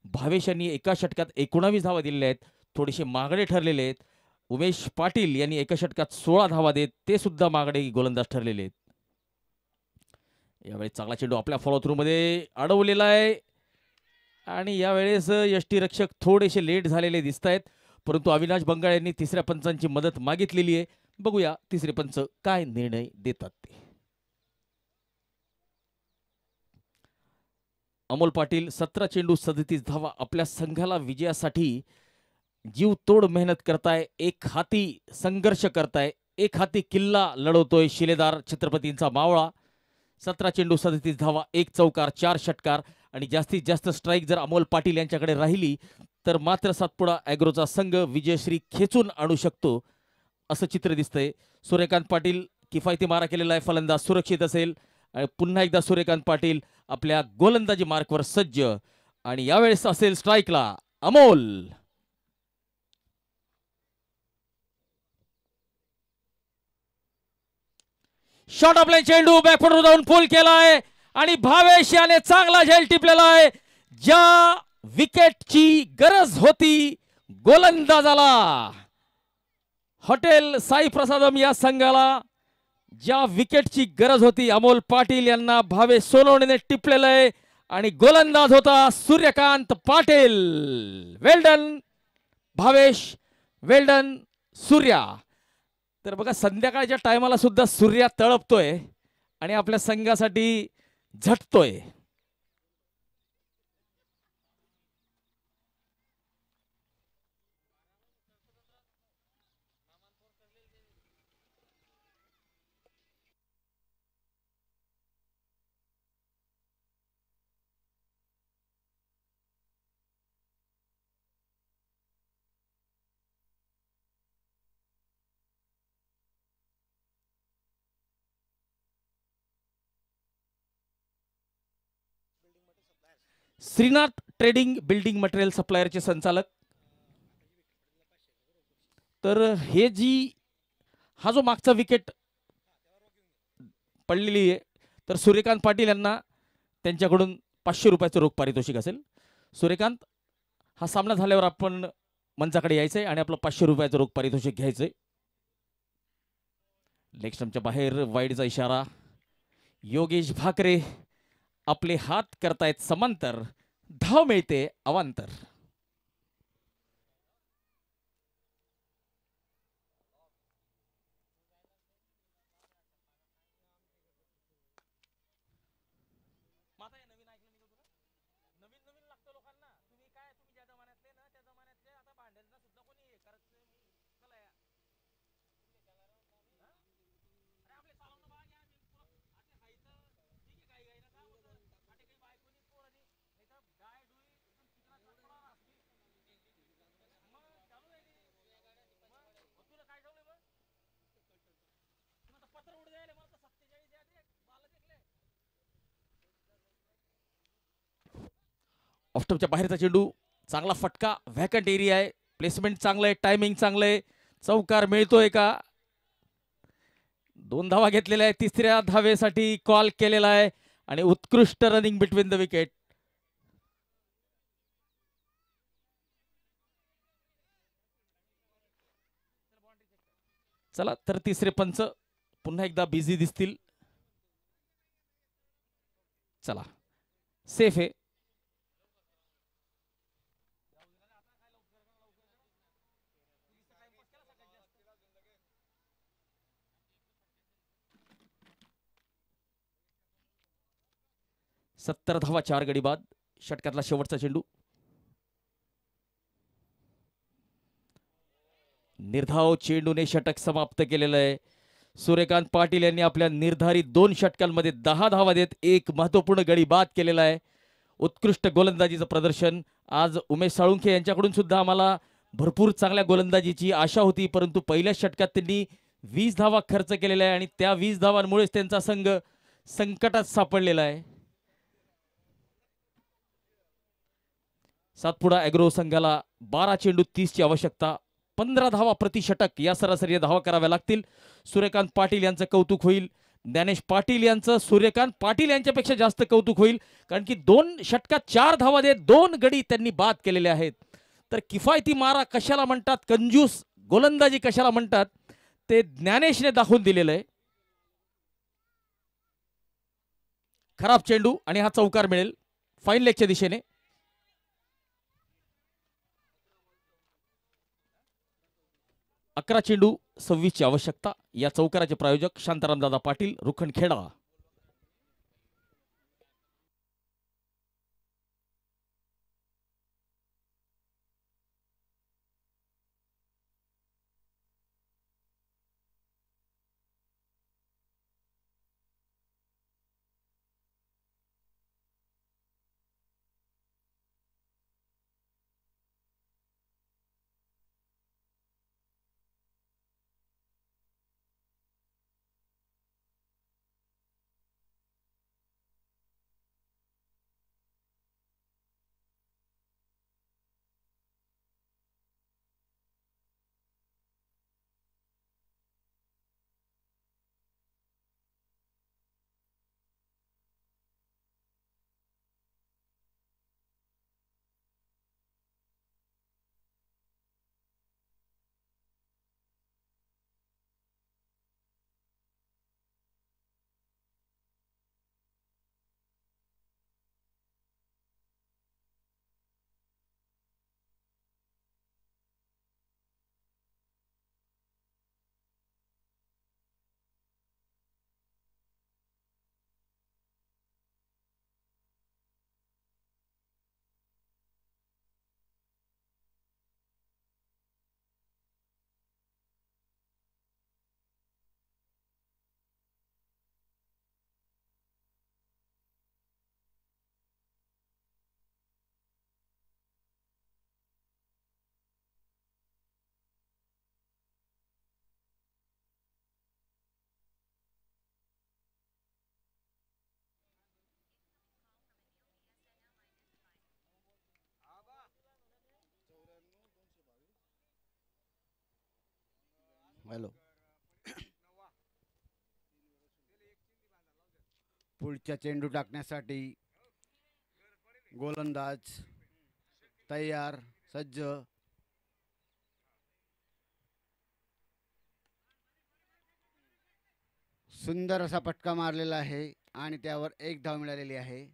A: भावेश यांनी एका षटकात 19 धावा दिलेल्या आहेत, थोडेसे मागडे ठरलेले आहेत. उमेश पाटील यांनी एका षटकात 16 धावा देत ते सुद्धा मागडे गोलंदाज ठरलेले आहेत. यावेळी चांगला चेंडू आपल्या फॉलो थ्रू मध्ये अडवलेला आहे आणि यावेळेस यष्टीरक्षक थोडेसे लेट झालेले दिसत आहेत, परंतु अविनाश बंगाळ यांनी तिसऱ्या पंचांची मदत मागितलेली आहे. बघूया तिसरे पंच काय निर्णय देतात ते. अमोल पाटील 17 चेंडू 37 धावा आपल्या संघाला विजयासाठी जीवतोड मेहनत करताय, एक हाती संघर्ष करताय, एक हाती किल्ला लढवतोय शिलेदार छत्रपतींचा मावळा. 17 चेंडू 37 धावा, 1 चौकार, 4 षटकार आणि जास्तीत जास्त स्ट्राईक जर अमोल पाटील यांच्याकडे राहिली तर मात्र सातपुडा ॲग्रोचा संघ विजयश्री खेचून आणू शकतो असं चित्र दिसतंय. सूर्यकांत पाटील किफायती मारा केलेला आहे, फलंदाज सुरक्षित असेल. पुन्हा एकदा सूर्यकांत पाटील आपल्या गोलंदाजी मार्कवर सज्ज आणि यावेळेस असेल स्ट्राईकला अमोल. शॉट आपले चेंडू बॅकफुटवर जाऊन पुल केलाय आणि भावेश याने चांगला झेल टिपलेला आहे. ज्या विकेटची गरज होती गोलंदाजाला, हॉटेल साई प्रसादम या संघाला ज्या विकेटची गरज होती अमोल पाटील यांना भावेश सोनवणेने टिपलेलं आहे आणि गोलंदाज होता सूर्यकांत पाटील. Well done Bhavesh, well done Surya. तर बघा संध्याकाळच्या टायमाला सुद्धा सूर्या तळपतोय आणि आपल्या संघासाठी झटतोय. श्रीनाथ ट्रेडिंग बिल्डिंग मटेरियल सप्लायरचे संचालक. तर हे हा जो मागचा विकेट पडलेली आहे तर सूर्यकांत पाटील यांना त्यांच्याकडून 500 रुपयाचं रोख पारितोषिक असेल. सूर्यकांत, हा सामना झाल्यावर आपण मंचाकडे यायचंय आणि आपलं 500 रुपयाचं रोख पारितोषिक घ्यायचंय. लेग स्टंपच्या बाहेर वाईडचा इशारा. योगेश भाकरे आपले हात करतायत समांतर, धाव मिळते अवांतर. ऑफटॉपच्या बाहेरचा चेंडू, चांगला फटका, व्हॅकंट एरिया आहे, प्लेसमेंट चांगलं आहे, टायमिंग चांगलं आहे. चौकार मिळतोय का? 2 धावा घेतलेल्या आहेत, तिसऱ्या धावेसाठी कॉल केलेला आहे आणि उत्कृष्ट रनिंग बिटवीन द विकेट. चला तर तिसरे पंच पुन्हा एकदा बिझी दिसतील. चला, सेफ आहे. सत्तर धावा 4 गडी बाद. षटकातला शेवटचा चेंडू, निर्धाव चेंडूने षटक समाप्त केलेलं आहे. सूर्यकांत पाटील यांनी आपल्या निर्धारित 2 षटकांमध्ये 10 धावा देत एक महत्त्वपूर्ण गडी बाद केलेला आहे. उत्कृष्ट गोलंदाजीचं प्रदर्शन आज उमेश साळुंखे यांच्याकडून सुद्धा आम्हाला भरपूर चांगल्या गोलंदाजीची आशा होती, परंतु पहिल्या षटकात त्यांनी 20 धावा खर्च केलेल्या आहे आणि त्या 20 धावांमुळेच त्यांचा संघ संकटात सापडलेला आहे. सातपुडा ॲग्रो संघाला 12 चेंडू 30 ची आवश्यकता, 15 धावा प्रति षटक या सरासरी धावा कराव्या लागतील. सूर्यकांत पाटील यांचं कौतुक होईल, ज्ञानेश पाटील यांचं सूर्यकांत पाटील यांच्यापेक्षा जास्त कौतुक होईल, कारण की 2 षटकात 4 धावा देत 2 गडी त्यांनी बाद केलेले आहेत. तर किफायती मारा कशाला म्हणतात, कंजूस गोलंदाजी कशाला म्हणतात ते ज्ञानेशने दाखवून दिलेलं आहे. खराब चेंडू आणि हा चौकार मिळेल फाईन लेगच्या दिशेने. अकरा चेंडू 26 ची आवश्यकता. या चौकाराचे प्रायोजक शांतारामदादा पाटील, रुखणखेडा.
C: हॅलो. पुढच्या चेंडू टाकण्यासाठी गोलंदाज तयार, सज्ज. सुंदर असा फटका मारलेला आहे आणि त्यावर एक धाव मिळालेली आहे.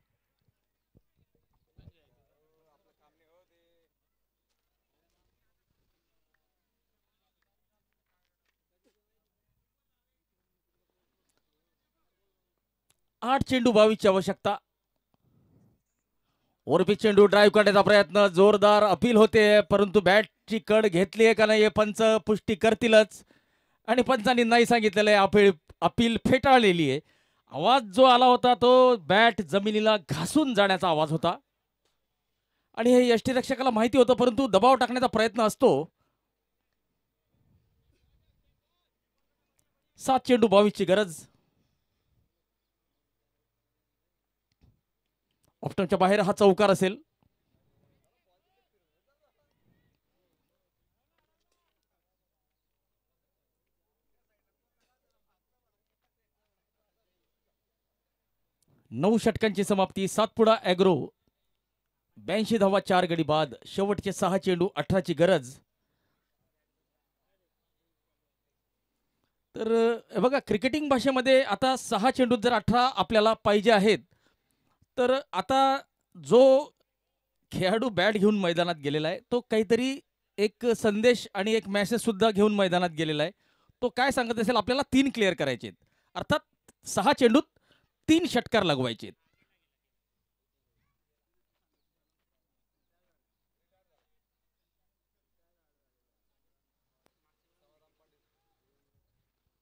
A: आठ चेंडू 22 ची आवश्यकता. ओरपी चेंडू ड्राईव्ह करण्याचा प्रयत्न, जोरदार अपील होते, परंतु बॅटची कड घेतली आहे का नाही हे पंच पुष्टी करतीलच. आणि पंचांनी नाही सांगितलेलं आहे, अपील फेटाळलेली आहे. आवाज जो आला होता तो बॅट जमिनीला घासून जाण्याचा आवाज होता. आणि हे यष्टीरक्षकाला माहिती होतं, परंतु दबाव टाकण्याचा प्रयत्न असतो. 7 चेंडू 22 ची गरज. ऑप्टनच्या बाहेर हा चौकार असेल. नऊ षटकांची समाप्ती. सातपुडा ॲग्रो 82 धावा, 4 गडी बाद. शेवटचे 6 चेंडू 18 ची गरज. तर बघा, क्रिकेटिंग भाषेमध्ये आता 6 चेंडूत जर 18 आपल्याला पाहिजे आहेत, तर आता जो खेळाडू बॅट घेऊन मैदानात गेलेला आहे तो काहीतरी एक संदेश आणि एक मेसेज सुद्धा घेऊन मैदानात गेलेला आहे. तो काय सांगत असेल, आपल्याला 3 क्लिअर करायचे आहेत, अर्थात 6 चेंडूत 3 षटकार लगवायचे आहेत.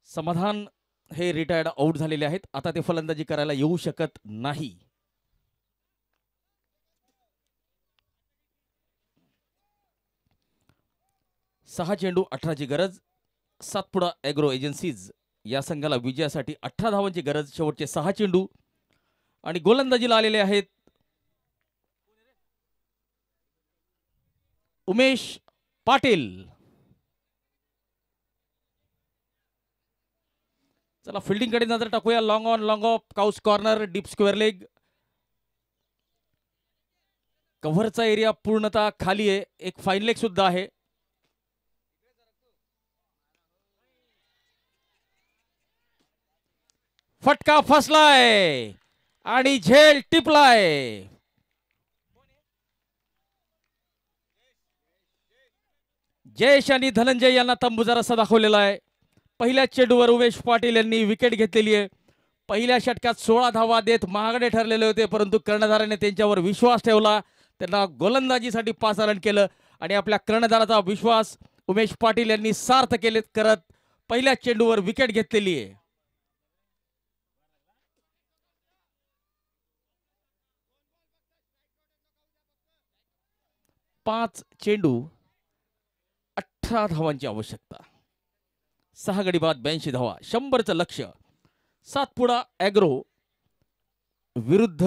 A: समाधान हे रिटायर्ड आउट झालेले आहेत. आता ते फलंदाजी करायला येऊ शकत नाही. सहा चेंडू 18 ची गरज. सातपुडा ॲग्रो एजन्सीज या संघाला विजयासाठी 18 धावांची गरज. शेवटचे 6 चेंडू आणि गोलंदाजीला आलेले आहेत उमेश पाटील. चला फिल्डिंग कडे नजर टाकूया. Long on, long off, cow corner, deep square leg. कव्हरचा एरिया पूर्णतः खाली आहे. एक फाईन लेग सुद्धा आहे. फटका फसलाय आणि झेल टिपलाय. जयेश आणि धनंजय यांना तंबूचा रस्ता दाखवलेला आहे. पहिल्या चेंडूवर उमेश पाटील यांनी विकेट घेतलेली आहे. पहिल्या षटकात 16 धावा देत महागडे ठरलेले होते, परंतु कर्णधाराने त्यांच्यावर विश्वास ठेवला. त्यांना गोलंदाजीसाठी 5 रन केलं आणि आपल्या कर्णधाराचा विश्वास उमेश पाटील यांनी सार्थ केले करत पहिल्या चेंडूवर विकेट घेतलेली आहे. 5 चेंडू 18 धावांची आवश्यकता. 6 गडी बाद 82 धावा, 100चं लक्ष्य. सातपुडा ॲग्रो विरुद्ध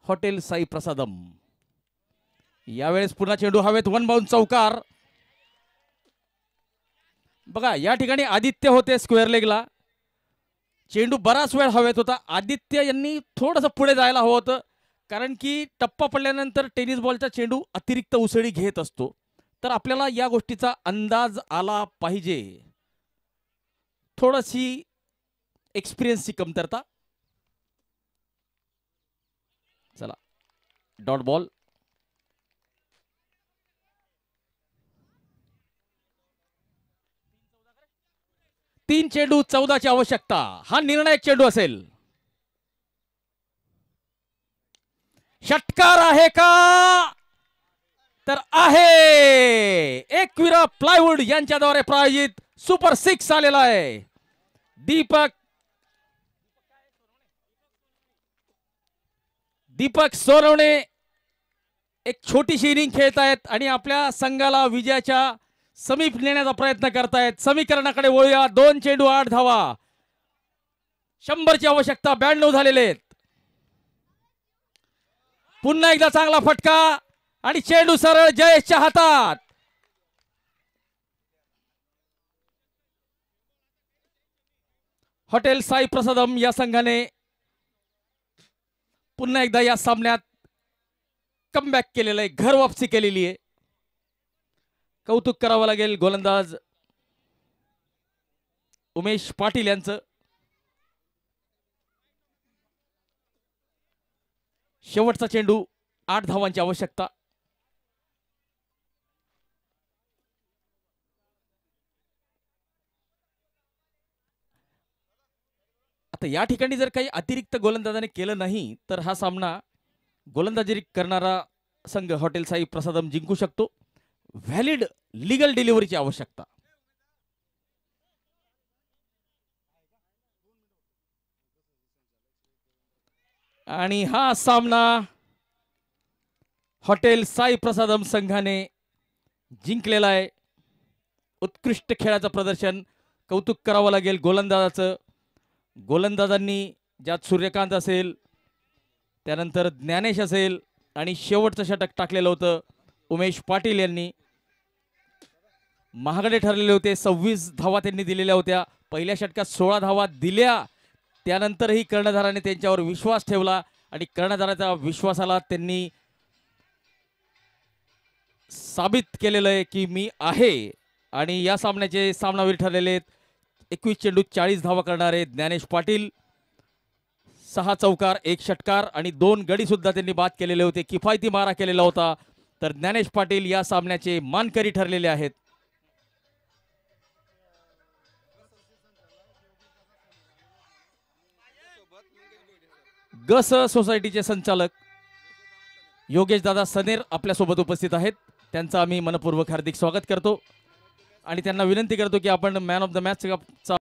A: हॉटेल साई प्रसादम. यावेळेस पुन्हा चेंडू हवेत, 1 बाउंड चौकार. बघा या ठिकाणी आदित्य होते स्क्वेअर लेगला. चेंडू बराच वेळ हवेत होता. आदित्य यांनी थोडंसं पुढे जायला हवं होतं, कारण की टप्पा पडल्यानंतर टेनिस बॉलचा चेंडू अतिरिक्त उसळी घेत असतो. तर आपल्याला या गोष्टीचा अंदाज आला पाहिजे. थोडीशी एक्सपिरियन्सची कमतरता. चला डॉट बॉल. 3 चेंडू 14ची आवश्यकता. हा निर्णायक चेंडू असेल. षटकार आहे का? तर आहे. एकविरा प्लायवुड यांच्याद्वारे प्रायोजित सुपर 6 आलेला आहे. दीपक सोनवणे एक छोटीशी इनिंग खेळत आहेत आणि आपल्या संघाला विजयाच्या समीप नेण्याचा प्रयत्न करतायत. समीकरणाकडे वळूया. 2 चेंडू 8 धावा, 100ची आवश्यकता. 92 झालेले आहेत. पुन्हा एकदा चांगला फटका आणि चेंडू सरळ जयेशच्या हातात. हॉटेल साई प्रसादम या संघाने पुन्हा एकदा या सामन्यात कमबॅक केलेलं आहे, घर वापसी केलेली आहे. कौतुक करावं लागेल गोलंदाज उमेश पाटील यांचं. शेवटचा चेंडू 8 धावांची आवश्यकता. आता या ठिकाणी जर काही अतिरिक्त गोलंदाजाने केलं नाही तर हा सामना गोलंदाजी करणारा संघ हॉटेल साई प्रसादम जिंकू शकतो. व्हॅलिड लीगल डिलिव्हरीची आवश्यकता. आणि हा सामना हॉटेल साई प्रसादम संघाने जिंकलेला आहे. उत्कृष्ट खेळाचं प्रदर्शन. कौतुक करावं लागेल गोलंदाजाचं. गोलंदाजांनी ज्यात सूर्यकांत असेल, त्यानंतर ज्ञानेश असेल आणि शेवटचं षटक टाकलेलं होतं उमेश पाटील यांनी. महागडे ठरलेले होते. 26 धावा त्यांनी दिलेल्या होत्या. पहिल्या षटकात 16 धावा दिल्या. त्यानंतरही कर्णधाराने त्यांच्यावर विश्वास ठेवला आणि कर्णधाराच्या विश्वासाला त्यांनी साबित केलेलं आहे की मी आहे. आणि या सामन्याचे सामनावीर ठरलेले आहेत 21 चेंडू 40 धावा करणारे ज्ञानेश पाटील. 6 चौकार 1 षटकार आणि 2 गडी सुद्धा त्यांनी बाद केलेले होते. किफायती मारा केलेला होता. तर ज्ञानेश पाटील या सामन्याचे मानकरी ठरलेले आहेत. गस सोसायटीचे संचालक योगेश दादा सनेर आपल्यासोबत उपस्थित आहेत. त्यांचं आम्ही मनपूर्वक हार्दिक स्वागत करतो आणि त्यांना विनंती करतो की आपण मॅन ऑफ द मॅच चा